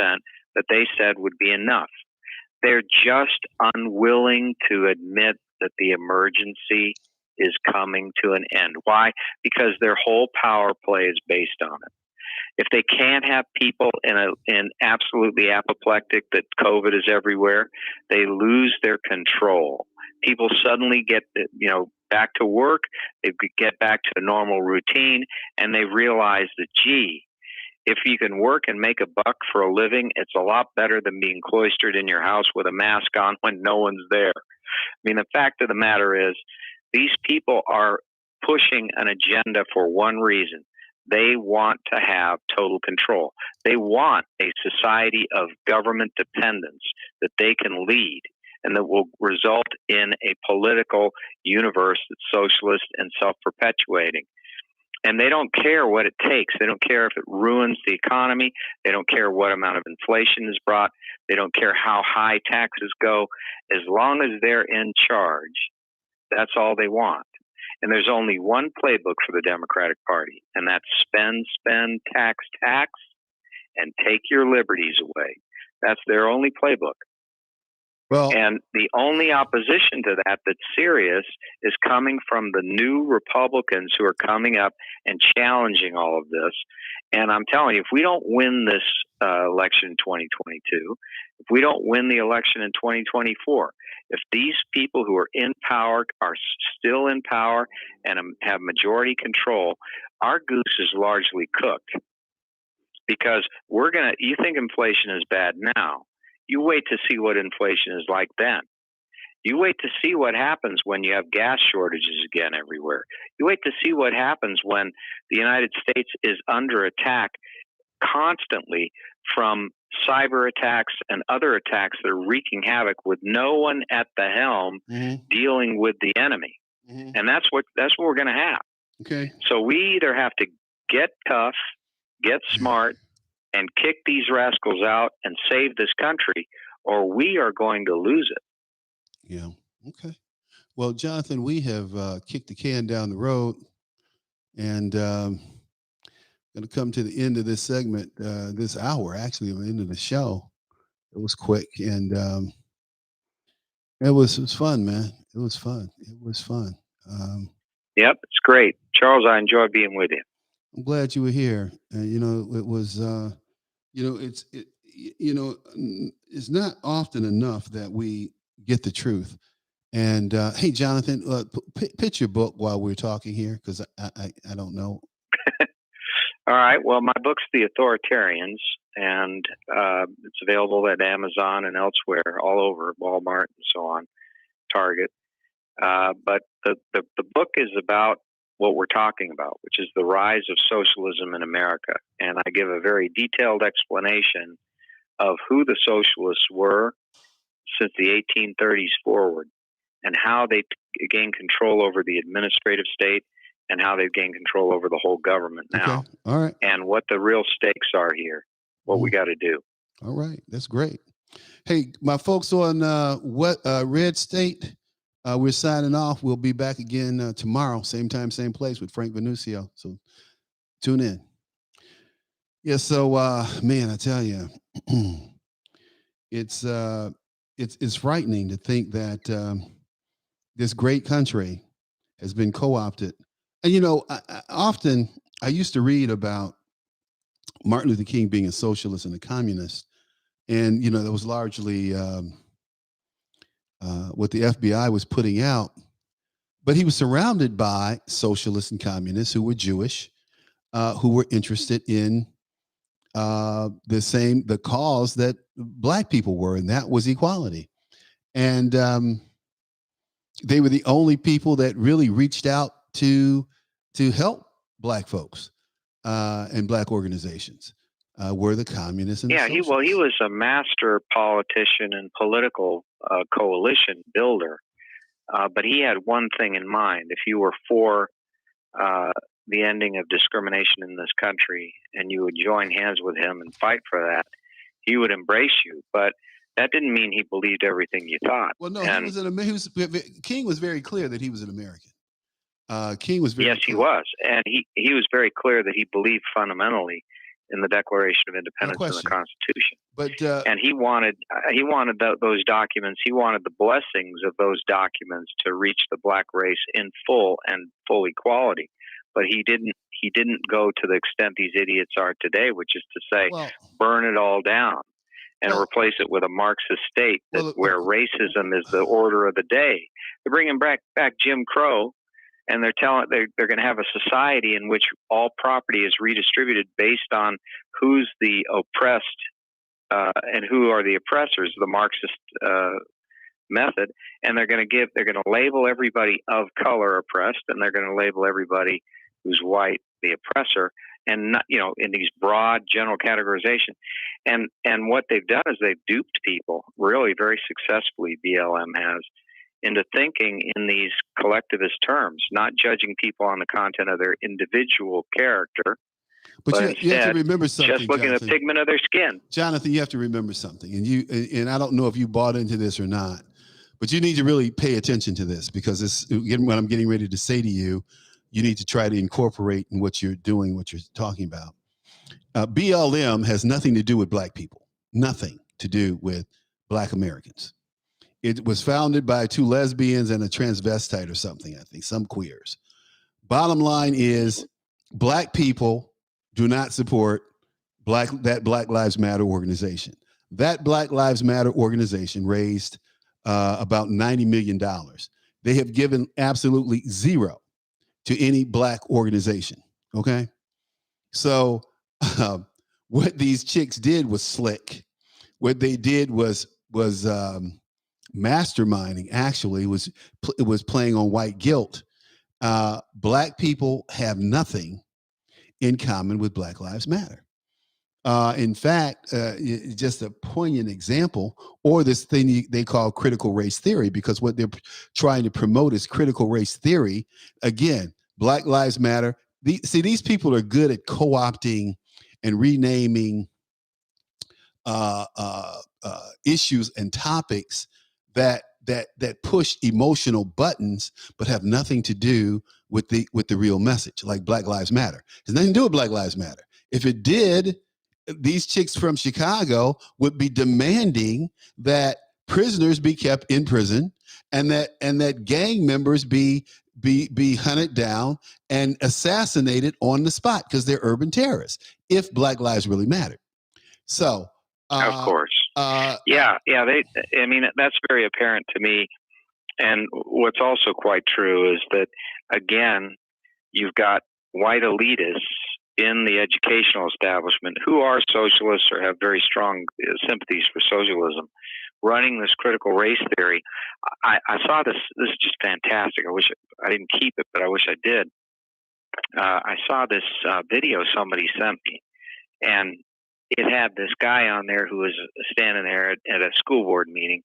80% that they said would be enough. They're just unwilling to admit that the emergency is coming to an end. Why? Because their whole power play is based on it. If they can't have people in absolutely apoplectic that COVID is everywhere, they lose their control. People suddenly get back to work, they get back to a normal routine, and they realize that, gee, if you can work and make a buck for a living, it's a lot better than being cloistered in your house with a mask on when no one's there. I mean, the fact of the matter is, these people are pushing an agenda for one reason. They want to have total control. They want a society of government dependence that they can lead and that will result in a political universe that's socialist and self-perpetuating. And they don't care what it takes. They don't care if it ruins the economy. They don't care what amount of inflation is brought. They don't care how high taxes go. As long as they're in charge, that's all they want. And there's only one playbook for the Democratic Party, and that's spend, spend, tax, tax, and take your liberties away. That's their only playbook. Well, And the only opposition to that that's serious is coming from the new Republicans who are coming up and challenging all of this. And I'm telling you, if we don't win this election in 2022, if we don't win the election in 2024, if these people who are in power are still in power and have majority control, our goose is largely cooked. Because you think inflation is bad now. You wait to see what inflation is like then. You wait to see what happens when you have gas shortages again everywhere. You wait to see what happens when the United States is under attack constantly from cyber attacks and other attacks that are wreaking havoc with no one at the helm dealing with the enemy. And that's what we're going to have. Okay. So we either have to get tough, get smart, and kick these rascals out and save this country, or we are going to lose it. Yeah. Okay. Well, Jonathan, we have kicked the can down the road, and going to come to the end of this segment, this hour, actually, the end of the show. It was quick, and it was fun, man. It was fun. Yep, it's great, Charles. I enjoy being with you. I'm glad you were here. It was, it's not often enough that we get the truth. And hey, Jonathan, pitch your book while we're talking here, because I don't know. All right. Well, my book's The Authoritarians, and it's available at Amazon and elsewhere, all over, Walmart and so on, Target. But the book is about what we're talking about, which is the rise of socialism in America. And I give a very detailed explanation of who the socialists were since the 1830s forward, and how they gained control over the administrative state, and how they've gained control over the whole government now. Okay. All right. And what the real stakes are here, what we got to do. All right. That's great. Hey, my folks on Red State, we're signing off. We'll be back again tomorrow, same time, same place, with Frank Venucio. So tune in. Yeah. So, man, I tell you, it's frightening to think that this great country has been co-opted. And I used to read about Martin Luther King being a socialist and a communist, and that was largely what the FBI was putting out. But he was surrounded by socialists and communists who were Jewish, who were interested in the cause that Black people were, and that was equality. And they were the only people that really reached out to help Black folks and Black organizations. Were the communists and he was a master politician and political coalition builder, but he had one thing in mind. If you were for the ending of discrimination in this country, and you would join hands with him and fight for that, he would embrace you. But that didn't mean he believed everything you thought. Well, no, King was very clear that he was an American. King was very clear. He was, and he was very clear that he believed fundamentally in the Declaration of Independence and the Constitution. But and he wanted those documents. He wanted the blessings of those documents to reach the Black race in full equality. But he didn't go to the extent these idiots are today, which is to say, burn it all down and replace it with a Marxist state where racism is the order of the day. They're bringing back Jim Crow, and they're going to have a society in which all property is redistributed based on who's the oppressed and who are the oppressors, the Marxist method. And they're going to label everybody of color oppressed, and they're going to label everybody who's white the oppressor, and not, in these broad general categorization. And what they've done is they've duped people really very successfully. BLM has, into thinking in these collectivist terms, not judging people on the content of their individual character, but you have to remember something, just looking at the pigment of their skin. Jonathan, you have to remember something, and I don't know if you bought into this or not, but you need to really pay attention to this, because what I'm getting ready to say to you, you need to try to incorporate in what you're doing, what you're talking about. BLM has nothing to do with Black people, nothing to do with Black Americans. It was founded by two lesbians and a transvestite or something, I think, some queers. Bottom line is Black people do not support that Black Lives Matter organization. That Black Lives Matter organization raised about $90 million. They have given absolutely zero to any Black organization. Okay. So what these chicks did was slick. What they did was masterminding. Actually, it was playing on white guilt. Black people have nothing in common with Black Lives Matter. In fact, just a poignant example, or this thing they call critical race theory, because what they're trying to promote is critical race theory. Again, Black Lives Matter. These people are good at co-opting and renaming issues and topics that push emotional buttons, but have nothing to do with the real message. Like Black Lives Matter, it has nothing to do with Black Lives Matter. If it did, these chicks from Chicago would be demanding that prisoners be kept in prison, and that gang members be hunted down and assassinated on the spot because they're urban terrorists. If Black lives really mattered, so of course, yeah. I mean, that's very apparent to me. And what's also quite true is that, again, you've got white elitists in the educational establishment who are socialists or have very strong sympathies for socialism, running this critical race theory. I saw this. This is just fantastic. I wish I didn't keep it, but I wish I did. I saw this video somebody sent me, and it had this guy on there who was standing there at a school board meeting,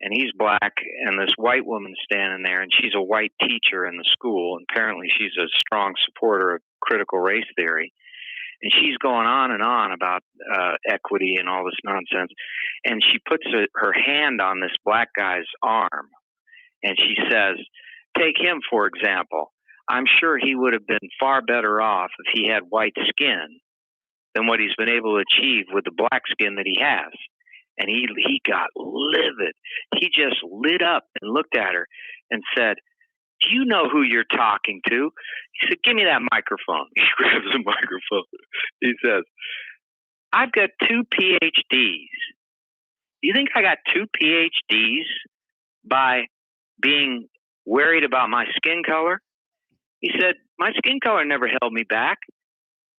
and he's Black, and this white woman standing there, and she's a white teacher in the school, and apparently she's a strong supporter of critical race theory. And she's going on and on about equity and all this nonsense. And she puts her hand on this Black guy's arm, and she says, take him, for example. I'm sure he would have been far better off if he had white skin than what he's been able to achieve with the Black skin that he has. And he got livid. He just lit up and looked at her and said, do you know who you're talking to? He said, give me that microphone. He grabs the microphone. He says, I've got 2 PhDs. Do you think I got 2 PhDs by being worried about my skin color? He said, my skin color never held me back.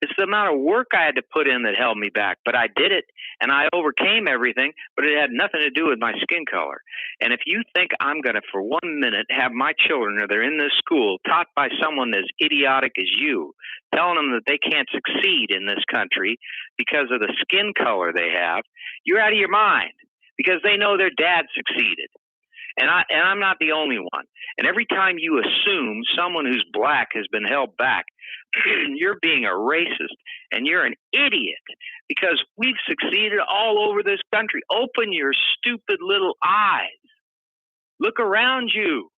It's the amount of work I had to put in that held me back. But I did it, and I overcame everything, but it had nothing to do with my skin color. And if you think I'm going to, for 1 minute, have my children, or they're in this school, taught by someone as idiotic as you, telling them that they can't succeed in this country because of the skin color they have, you're out of your mind, because they know their dad succeeded. And I'm not the only one. And every time you assume someone who's Black has been held back, you're being a racist, and you're an idiot, because we've succeeded all over this country. Open your stupid little eyes. Look around you.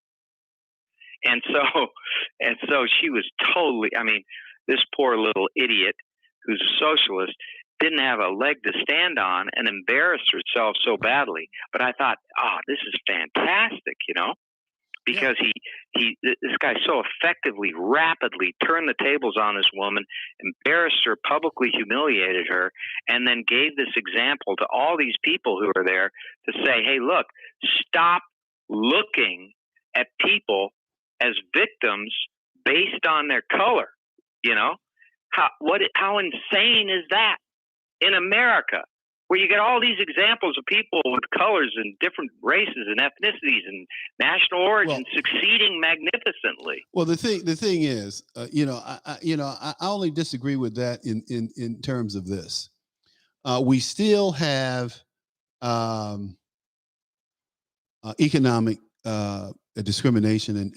And so she was totally, I mean, this poor little idiot who's a socialist didn't have a leg to stand on and embarrassed herself so badly. But I thought, this is fantastic, because this guy so effectively, rapidly turned the tables on this woman, embarrassed her, publicly humiliated her, and then gave this example to all these people who are there to say, hey, look, stop looking at people as victims based on their color. How insane is that? In America, where you get all these examples of people with colors and different races and ethnicities and national origins succeeding magnificently. Well, the thing is, I only disagree with that in terms of this. We still have economic discrimination and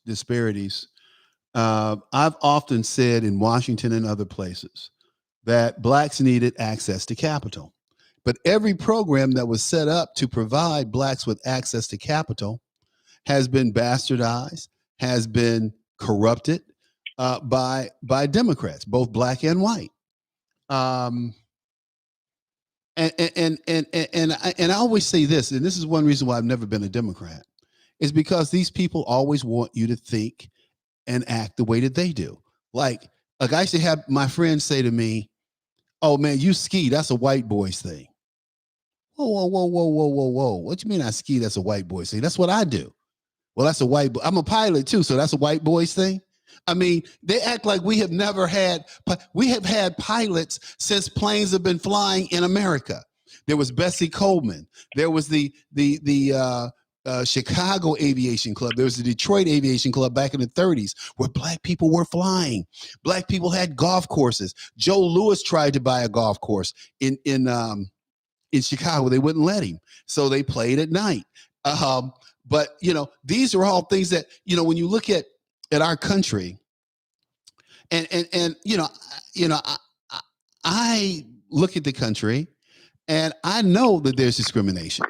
disparities. I've often said in Washington and other places that Blacks needed access to capital. But every program that was set up to provide Blacks with access to capital has been bastardized, has been corrupted by Democrats, both Black and white. And I always say this, and this is one reason why I've never been a Democrat, is because these people always want you to think and act the way that they do. Like I used to have my friends say to me, "Oh man, you ski? That's a white boy's thing." Whoa, whoa, whoa, whoa, whoa, whoa, whoa! What you mean I ski? That's a white boy's thing. That's what I do. Well, that's a white boy. I'm a pilot too, so that's a white boy's thing. I mean, they act like we have had pilots since planes have been flying in America. There was Bessie Coleman. There was the Chicago Aviation Club. There was the Detroit Aviation Club back in the 30s where black people were flying. Black people had golf courses. Joe Louis tried to buy a golf course in Chicago. They wouldn't let him, so they played at night. But these are all things that when you look at our country, and I look at the country, and I know that there's discrimination,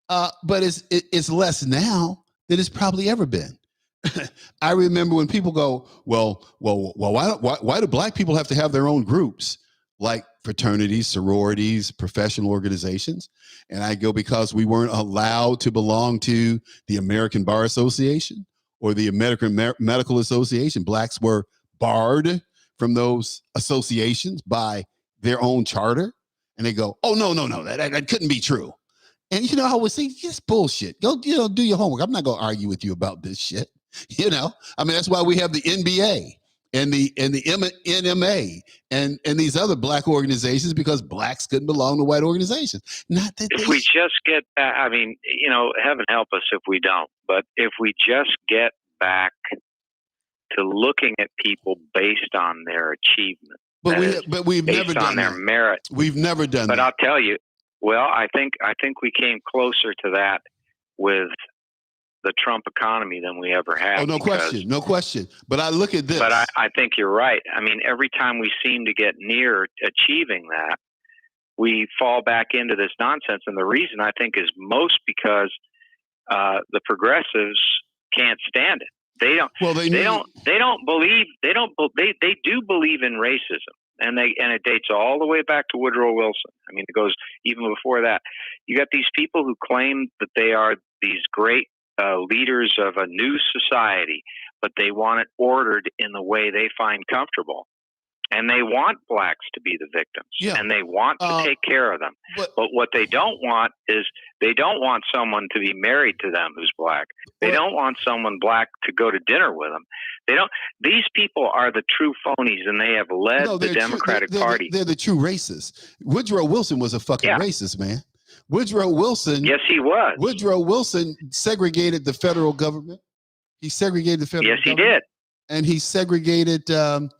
but it's less now than it's probably ever been. I remember when people go, well, why do black people have to have their own groups like fraternities, sororities, professional organizations? And I go, because we weren't allowed to belong to the American Bar Association or the American Medical Association. Blacks were barred from those associations by their own charter. And they go, oh, no, that couldn't be true. And, I would say, it's bullshit. Go, do your homework. I'm not going to argue with you about this shit. I mean, that's why we have the NBA and the NMA and these other black organizations, because blacks couldn't belong to white organizations. Not that if we just get, I mean, heaven help us if we don't, but if we just get back to looking at people based on their achievement, but we've never done their that. Merit. We've never done that. But I'll tell you, well, I think we came closer to that with the Trump economy than we ever have. Oh, no question. But I look at this. But I think you're right. I mean, every time we seem to get near achieving that, we fall back into this nonsense. And the reason, I think, is most because the progressives can't stand it. They do believe in racism. And it dates all the way back to Woodrow Wilson. I mean, it goes even before that. You got these people who claim that they are these great leaders of a new society, but they want it ordered in the way they find comfortable. And they want blacks to be the victims, and they want to take care of them. But what they don't want is they don't want someone to be married to them who's black. They don't want someone black to go to dinner with them. They don't. These people are the true phonies, and they have led the Democratic Party. They're the true racists. Woodrow Wilson was a fucking racist, man. Woodrow Wilson. Yes, he was. Woodrow Wilson segregated the federal government. He segregated the federal government. Yes, he did. And he segregated the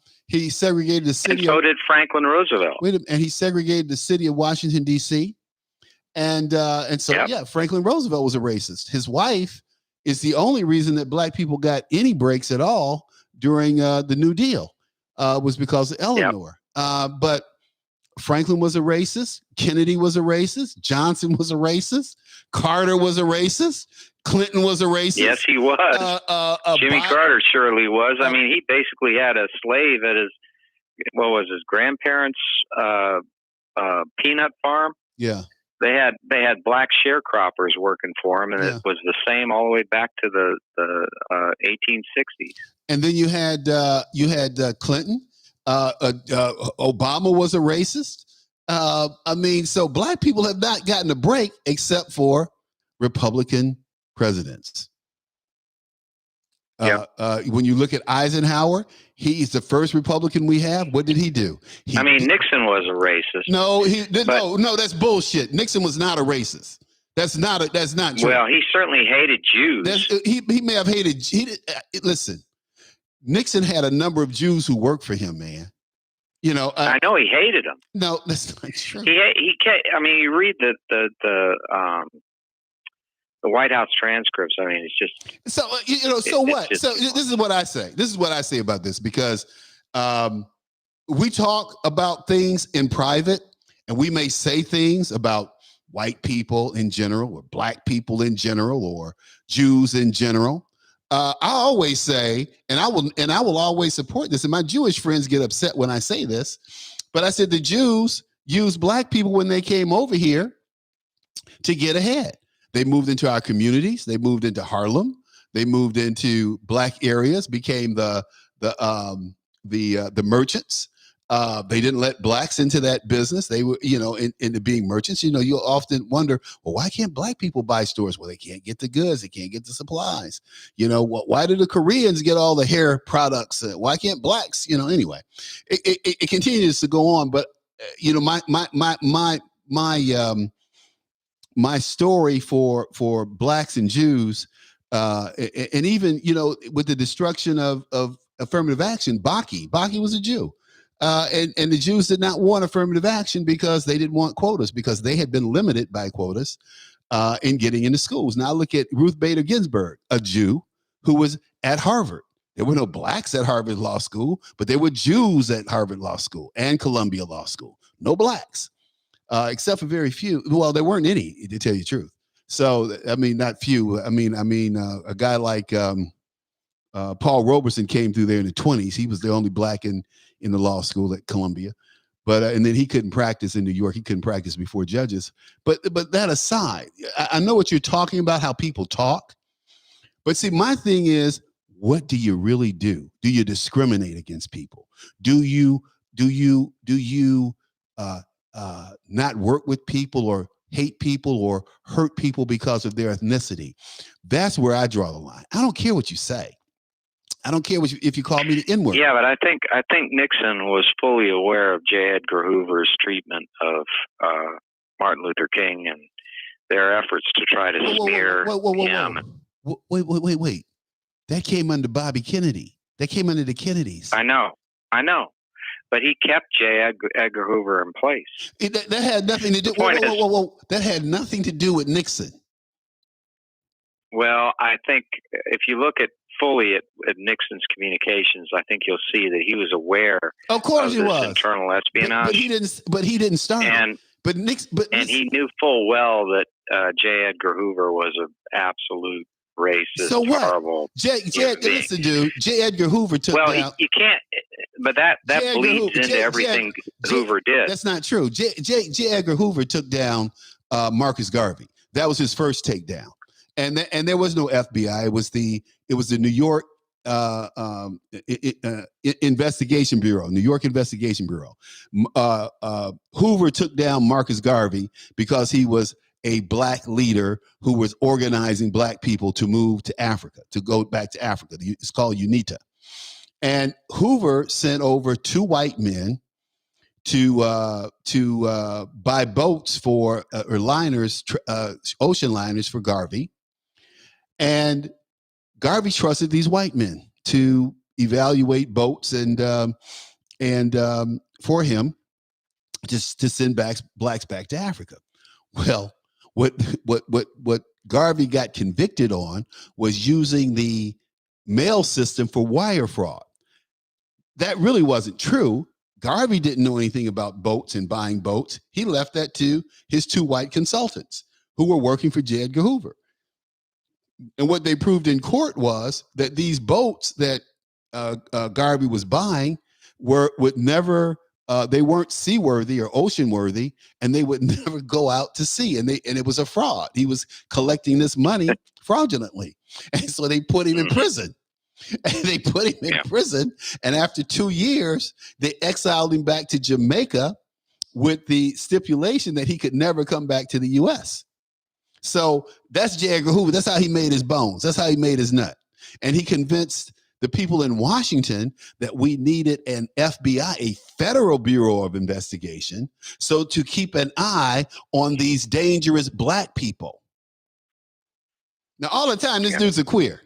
city. And so did Franklin Roosevelt. And he segregated the city of Washington, D.C. And so Franklin Roosevelt was a racist. His wife is the only reason that black people got any breaks at all during the New Deal, was because of Eleanor. But Franklin was a racist. Kennedy was a racist. Johnson was a racist. Carter was a racist. Clinton was a racist. Yes, he was. Jimmy Carter surely was. I mean, he basically had a slave at his grandparents' peanut farm. Yeah. They had black sharecroppers working for him, and it was the same all the way back to the 1860s. And then you had Clinton. Obama was a racist. I mean, so black people have not gotten a break except for Republican presidents. When you look at Eisenhower, he's the first Republican we have. What did he do? Nixon was a racist. No, that's bullshit. Nixon was not a racist. That's not true. Well, he certainly hated Jews. He may have hated. Listen, Nixon had a number of Jews who worked for him, man. I know he hated them. No, that's not true. You read the White House transcripts. I mean, it's just so what? This is what I say. This is what I say about this, because we talk about things in private, and we may say things about white people in general, or black people in general, or Jews in general. I always say, and I will always support this, and my Jewish friends get upset when I say this, but I said the Jews used black people when they came over here to get ahead. They moved into our communities. They moved into Harlem. They moved into black areas, became the merchants. They didn't let blacks into that business. They were, into being merchants. You'll often wonder, well, why can't black people buy stores? Well, they can't get the goods. They can't get the supplies. Why do the Koreans get all the hair products? Why can't blacks? Anyway, it continues to go on. But my story for blacks and Jews, and even with the destruction of affirmative action, Baki was a Jew, and the Jews did not want affirmative action because they didn't want quotas, because they had been limited by quotas in getting into schools. Now look at Ruth Bader Ginsburg, a Jew who was at Harvard. There were no blacks at Harvard Law School, but there were Jews at Harvard Law School and Columbia Law School. No blacks. Except for very few. Well, there weren't any, to tell you the truth. So, I mean, not few. I mean, a guy like Paul Robeson came through there in the 1920s. He was the only black in the law school at Columbia. But and then he couldn't practice in New York. He couldn't practice before judges. But that aside, I know what you're talking about, how people talk. But see, my thing is, what do you really do? Do you discriminate against people? Do you not work with people or hate people or hurt people because of their ethnicity? That's where I draw the line. I don't care what you say. I don't care if you call me the N-word. Yeah, but I think Nixon was fully aware of J. Edgar Hoover's treatment of Martin Luther King and their efforts to try to smear him. Wait. That came under Bobby Kennedy. That came under the Kennedys. I know. But he kept J. Edgar Hoover in place. That had nothing to do. That had nothing to do with Nixon. Well, I think if you look fully at Nixon's communications, I think you'll see that he was aware. Of course, he was internal espionage. But he didn't start. And he knew full well that J. Edgar Hoover was an absolute racist, so what? Horrible. Listen, dude. J. Edgar Hoover took down. Well, you can't. But that bleeds into everything Hoover did. That's not true. J. Edgar Hoover took down Marcus Garvey. That was his first takedown, and there was no FBI. It was the New York Investigation Bureau, New York Investigation Bureau. Hoover took down Marcus Garvey because he was a black leader who was organizing black people to move to Africa, to go back to Africa. It's called UNITA. And Hoover sent over 2 white men to buy boats or liners, ocean liners for Garvey. And Garvey trusted these white men to evaluate boats and for him just to send blacks back to Africa. Well, what Garvey got convicted on was using the mail system for wire fraud. That really wasn't true. Garvey didn't know anything about boats and buying boats. He left that to his 2 white consultants who were working for J. Edgar Hoover. And what they proved in court was that these boats that Garvey was buying they weren't seaworthy or ocean worthy, and they would never go out to sea. And it was a fraud. He was collecting this money fraudulently. And so they put him in prison. Prison. And after 2 years, they exiled him back to Jamaica with the stipulation that he could never come back to the U.S. So that's J. Edgar Hoover. That's how he made his bones. That's how he made his nut. And he convinced the people in Washington that we needed an FBI, a Federal Bureau of Investigation, so to keep an eye on these dangerous black people. Now, all the time, this dude's a queer.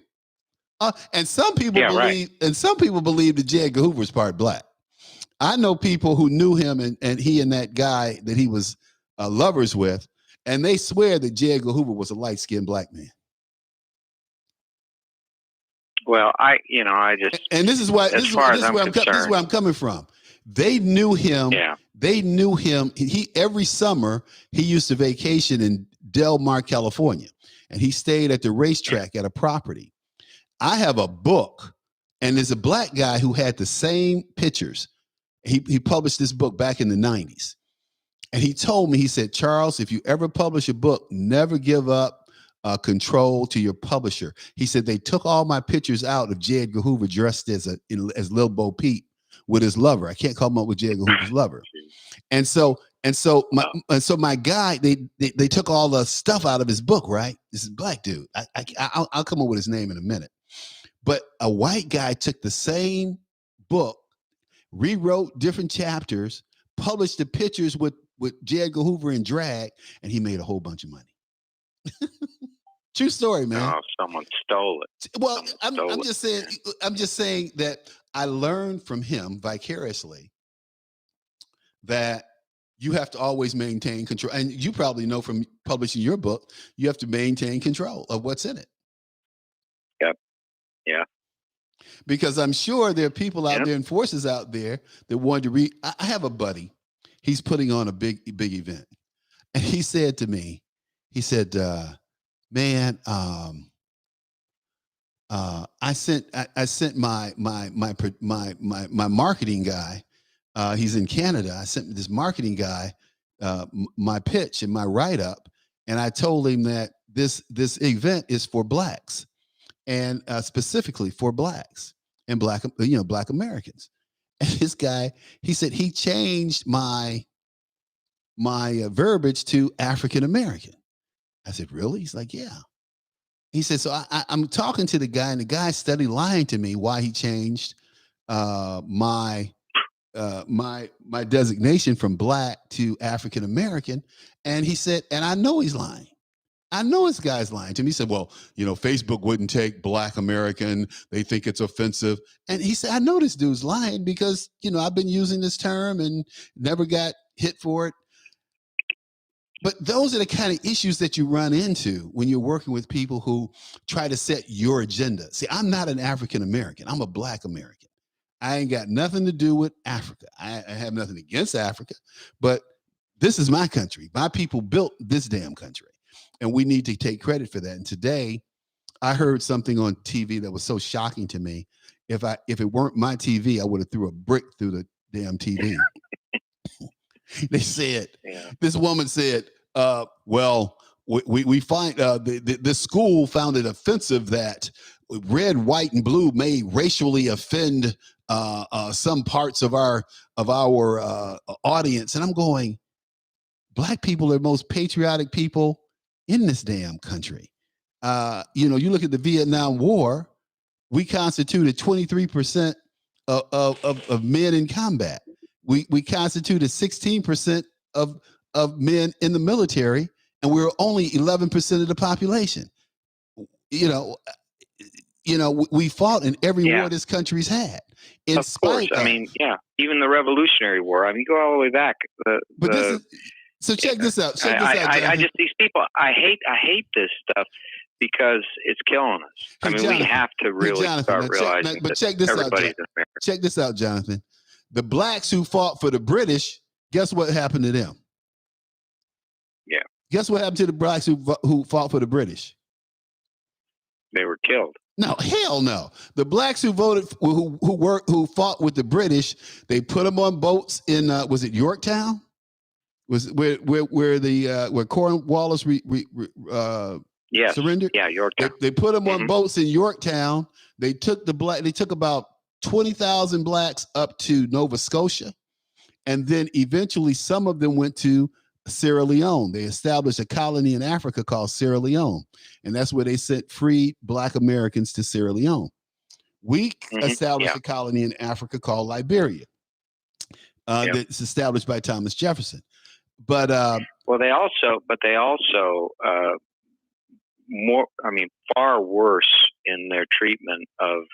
And some people believe that J. Edgar Hoover was part black. I know people who knew him and he and that guy that he was lovers with, and they swear that J. Edgar Hoover was a light-skinned black man. Well, this is where I'm coming from. They knew him. Yeah. They knew him. Every summer he used to vacation in Del Mar, California, and he stayed at the racetrack at a property. I have a book, and there's a black guy who had the same pictures. He published this book back in the 90s. And he told me, he said, Charles, if you ever publish a book, never give up control to your publisher. He said they took all my pictures out of J. Edgar Hoover dressed as Lil Bo Peep with his lover. I can't call him up with J. Edgar Hoover's lover. And so my guy, they took all the stuff out of his book, right? This is black dude. I'll come up with his name in a minute. But a white guy took the same book, rewrote different chapters, published the pictures with J. Edgar Hoover in drag, and he made a whole bunch of money. True story, man. Oh, someone stole it. Well, I'm just saying that I learned from him vicariously that you have to always maintain control. And you probably know from publishing your book, you have to maintain control of what's in it. Yep. Yeah. Because I'm sure there are people out there and forces out there that want to read. I have a buddy. He's putting on a big event. And he said to me, he said, man, I sent my marketing guy. He's in Canada. I sent this marketing guy my pitch and my write up, and I told him that this event is for blacks, and specifically for blacks and black Americans. And this guy, he said he changed my verbiage to African American. I said, really? He's like, yeah. He said, so I'm talking to the guy, and the guy steady lying to me why he changed my designation from black to African American. And he said, and I know he's lying. I know this guy's lying to me. He said, well, Facebook wouldn't take black American. They think it's offensive. And he said, I know this dude's lying because, I've been using this term and never got hit for it. But those are the kind of issues that you run into when you're working with people who try to set your agenda. See, I'm not an African American. I'm a black American. I ain't got nothing to do with Africa. I have nothing against Africa, but this is my country. My people built this damn country, and we need to take credit for that. And today, I heard something on TV that was so shocking to me. If it weren't my TV, I would have threw a brick through the damn TV. They said, this woman said, well, we find the school found it offensive that red, white, and blue may racially offend some parts of our audience. And I'm going, black people are the most patriotic people in this damn country. You look at the Vietnam War, we constituted 23% of men in combat. We constituted 16% of men in the military, and we were only 11% of the population. We fought in every war this country's had. Of course, even the Revolutionary War. Go all the way back. So check this out. I just these people. I hate this stuff because it's killing us. Jonathan, we have to really start realizing. But check this out. Check this out, Jonathan. The blacks who fought for the British, guess what happened to them? Yeah. Guess what happened to the blacks who fought for the British? They were killed. No, hell no. The blacks who who fought with the British, they put them on boats in was it Yorktown? Was where Cornwallis surrendered? Yeah, Yorktown. They put them on boats in Yorktown. They took about 20,000 blacks up to Nova Scotia, and then eventually some of them went to Sierra Leone. They established a colony in Africa called Sierra Leone, and that's where they sent freed black Americans to Sierra Leone. We established a colony in Africa called Liberia. That's established by Thomas Jefferson. But they also far worse in their treatment of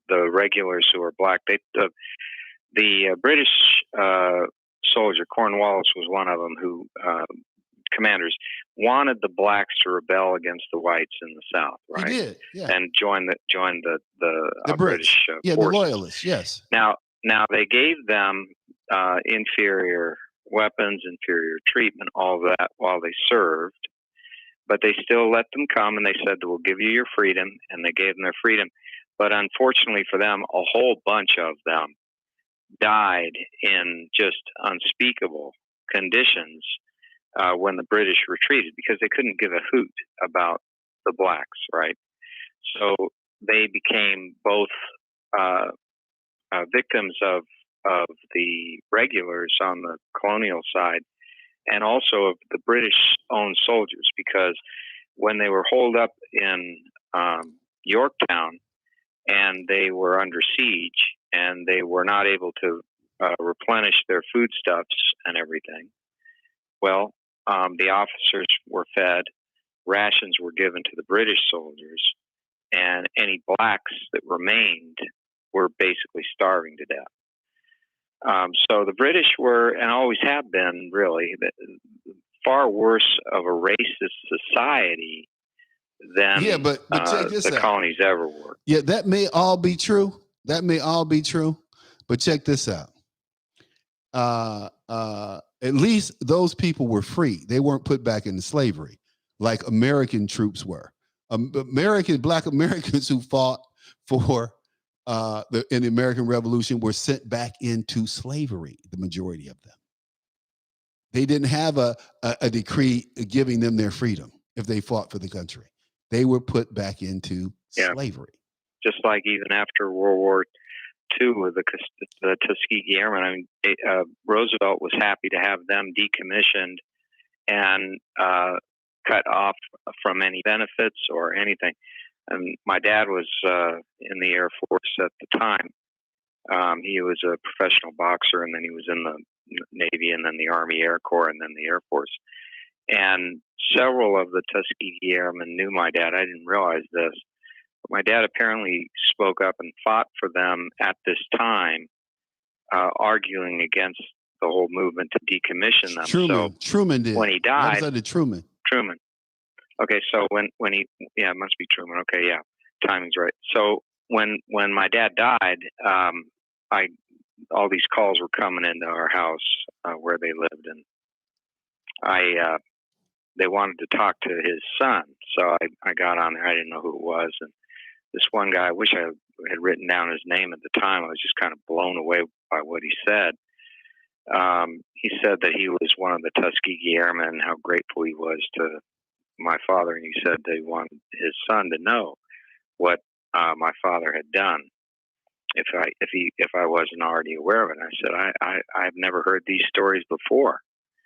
the regulars who are black. The British soldier, Cornwallis was one of them, who commanders wanted the blacks to rebel against the whites in the South, right? He did, and join the British forces. The loyalists, yes. Now they gave them inferior weapons, inferior treatment, all that while they served, but they still let them come, and they said, we'll give you your freedom, and they gave them their freedom. But unfortunately for them, a whole bunch of them died in just unspeakable conditions when the British retreated, because they couldn't give a hoot about the blacks, right? So they became both victims of the regulars on the colonial side, and also of the British-owned soldiers, because when they were holed up in Yorktown and they were under siege and they were not able to replenish their foodstuffs and everything, well, the officers were fed, rations were given to the British soldiers, and any blacks that remained were basically starving to death. So the British were, and always have been, really, far worse of a racist society than but check this the out. colonies ever were. Yeah, that may all be true. That may all be true. But check this out. At least those people were free. They weren't put back into slavery like American troops were. Black Americans who fought for in the American Revolution were sent back into slavery, the majority of them. They didn't have a decree giving them their freedom if they fought for the country. They were put back into slavery. Just like even after World War II with the Tuskegee Airmen, I mean, Roosevelt was happy to have them decommissioned and cut off from any benefits or anything. And my dad was in the Air Force at the time. He was a professional boxer, and then he was in the Navy, and then the Army Air Corps, and then the Air Force. And several of the Tuskegee Airmen knew my dad. I didn't realize this. But my dad apparently spoke up and fought for them at this time, arguing against the whole movement to decommission them. Truman did. When he died, that was under Truman. Truman. Okay, so when he, it must be Truman. Okay, yeah, timing's right. So when my dad died, all these calls were coming into our house where they lived, and they wanted to talk to his son. So I got on there. I didn't know who it was, and this one guy, I wish I had written down his name at the time. I was just kind of blown away by what he said. He said that he was one of the Tuskegee Airmen, and how grateful he was to my father, and he said they wanted his son to know what my father had done if I wasn't already aware of it. And I said I've never heard these stories before.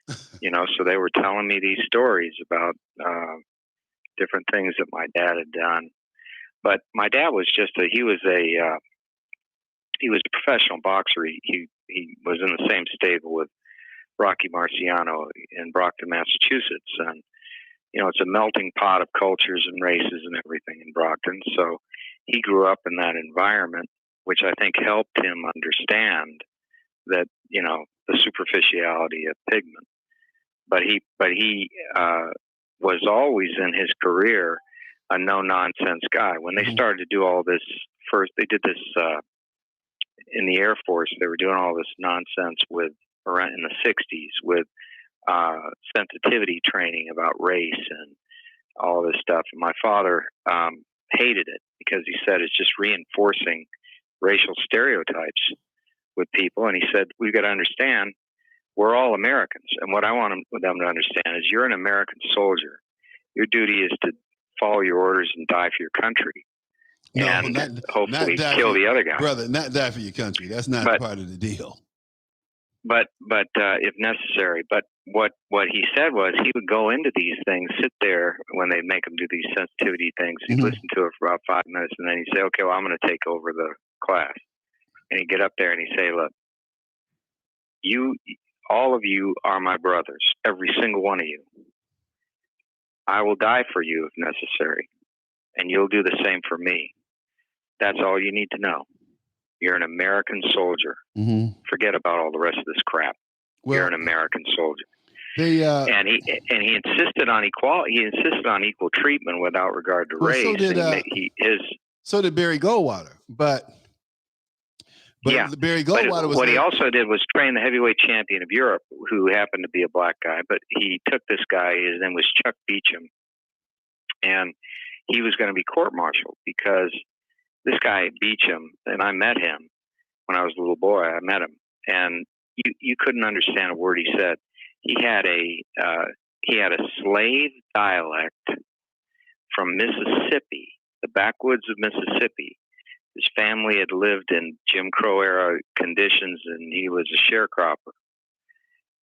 So they were telling me these stories about different things that my dad had done. But my dad was he was a professional boxer. He was in the same stable with Rocky Marciano in Brockton, Massachusetts, and it's a melting pot of cultures and races and everything in Brockton. So he grew up in that environment, which I think helped him understand that the superficiality of pigment. But he was always in his career a no-nonsense guy. When they started to do all this, first they did this in the Air Force. They were doing all this nonsense around in the 60s with sensitivity training about race and all this stuff. And my father hated it because he said it's just reinforcing racial stereotypes with people. And he said, we've got to understand we're all Americans. And what I want them to understand is you're an American soldier. Your duty is to follow your orders and die for your country. And hopefully kill the other guy. Brother, not die for your country. That's not part of the deal. But if necessary. But what he said was he would go into these things, sit there when they make him do these sensitivity things. He'd listen to it for about 5 minutes, and then he'd say, okay, well, I'm going to take over the class. And he'd get up there and he'd say, look, all of you are my brothers, every single one of you. I will die for you if necessary, and you'll do the same for me. That's all you need to know. You're an American soldier. Forget about all the rest of this crap. You're an American soldier. And he insisted on equality. He insisted on equal treatment without regard to race. So did Barry Goldwater. But Barry Goldwater was. What he also did was train the heavyweight champion of Europe, who happened to be a black guy. But he took this guy. His name was Chuck Beecham, and he was going to be court-martialed because this guy Beecham, and I met him when I was a little boy. I met him, and you couldn't understand a word he said. he had a slave dialect from Mississippi, the backwoods of Mississippi. His family had lived in Jim Crow era conditions, and he was a sharecropper.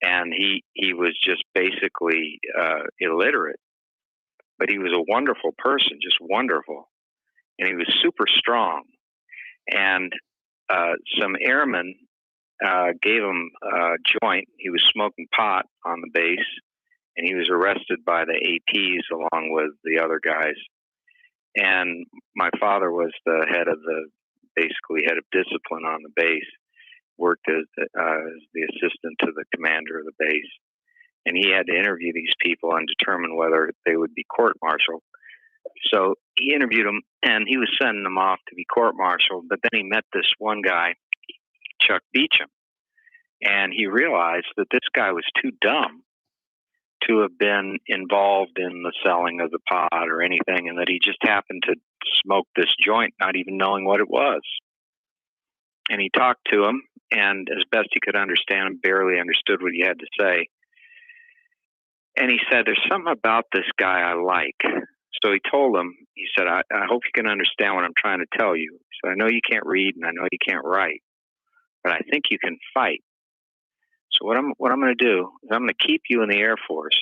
And he was just basically illiterate, but he was a wonderful person, just wonderful. And he was super strong. And some airmen gave him a joint. He was smoking pot on the base, and he was arrested by the ATs along with the other guys. And my father was basically head of discipline on the base, worked as the assistant to the commander of the base. And he had to interview these people and determine whether they would be court-martialed. So he interviewed them, and he was sending them off to be court-martialed. But then he met this one guy, Chuck Beecham, and he realized that this guy was too dumb to have been involved in the selling of the pot or anything, and that he just happened to smoke this joint, not even knowing what it was. And he talked to him, and as best he could understand him, barely understood what he had to say. And he said, "There's something about this guy I like." So he told him, he said, I hope you can understand what I'm trying to tell you. He said, "I know you can't read and I know you can't write, but I think you can fight. So what I'm going to do is I'm going to keep you in the Air Force,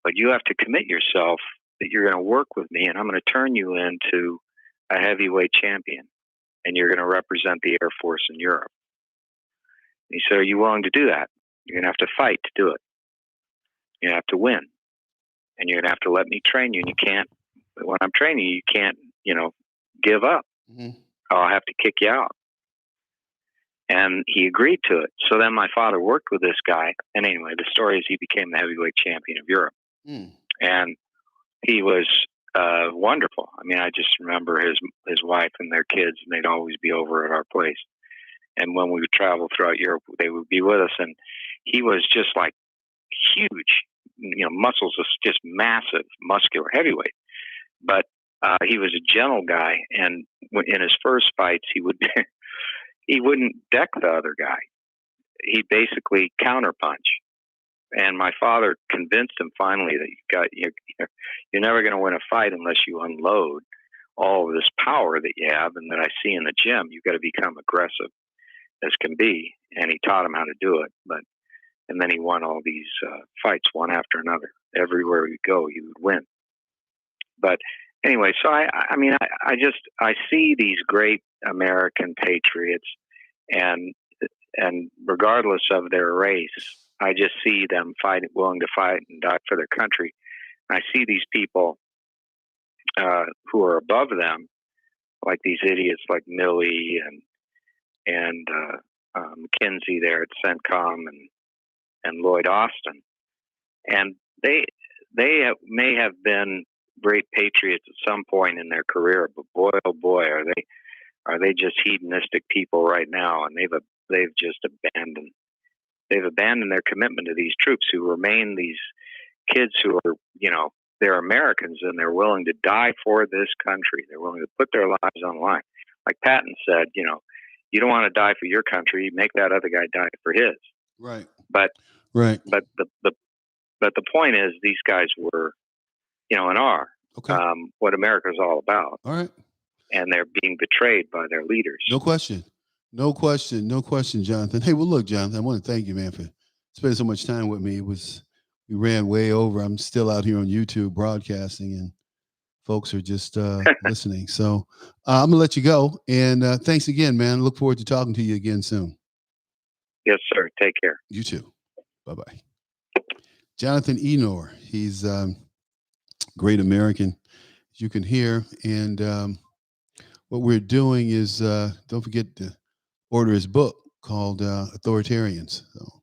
but you have to commit yourself that you're going to work with me, and I'm going to turn you into a heavyweight champion, and you're going to represent the Air Force in Europe." And he said, "Are you willing to do that? You're going to have to fight to do it. You have to win, and you're going to have to let me train you. And you can't, when I'm training you, you can't, give up. Mm-hmm. I'll have to kick you out." And he agreed to it. So then my father worked with this guy. And anyway, the story is he became the heavyweight champion of Europe. Mm. And he was wonderful. I mean, I just remember his wife and their kids, and they'd always be over at our place. And when we would travel throughout Europe, they would be with us. And he was just like huge, muscles, just massive, muscular heavyweight. But he was a gentle guy. And in his first fights, he wouldn't deck the other guy. He basically counterpunch. And my father convinced him finally that you're never going to win a fight unless you unload all of this power that you have and that I see in the gym. You've got to become aggressive as can be. And he taught him how to do it. And then he won all these fights one after another. Everywhere he'd go, he would win. But anyway, so I mean, I see these great American patriots, and regardless of their race, I just see them willing to fight and die for their country. And I see these people who are above them, like these idiots like Milley and McKinsey there at CENTCOM and Lloyd Austin, and they may have been great patriots at some point in their career, but boy, oh boy, are they just hedonistic people right now? And they've just abandoned their commitment to these troops who remain these kids who are, they're Americans and they're willing to die for this country. They're willing to put their lives on the line. Like Patton said, you don't want to die for your country, make that other guy die for his. Right. But right. But the point is, these guys were, and are what America's all about. All right. And they're being betrayed by their leaders. No question, Jonathan. Hey, well, look, Jonathan, I want to thank you, man, for spending so much time with me. We ran way over. I'm still out here on YouTube broadcasting, and folks are just listening. So I'm gonna let you go. And thanks again, man. Look forward to talking to you again soon. Yes, sir. Take care. You too. Bye-bye. Jonathan Emord. He's great American, as you can hear. And what we're doing is, don't forget to order his book called Authoritarians. So,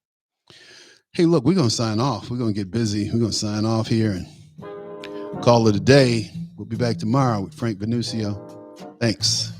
hey, look, we're going to sign off. We're going to get busy. We're going to sign off here and call it a day. We'll be back tomorrow with Frank Venucio. Thanks.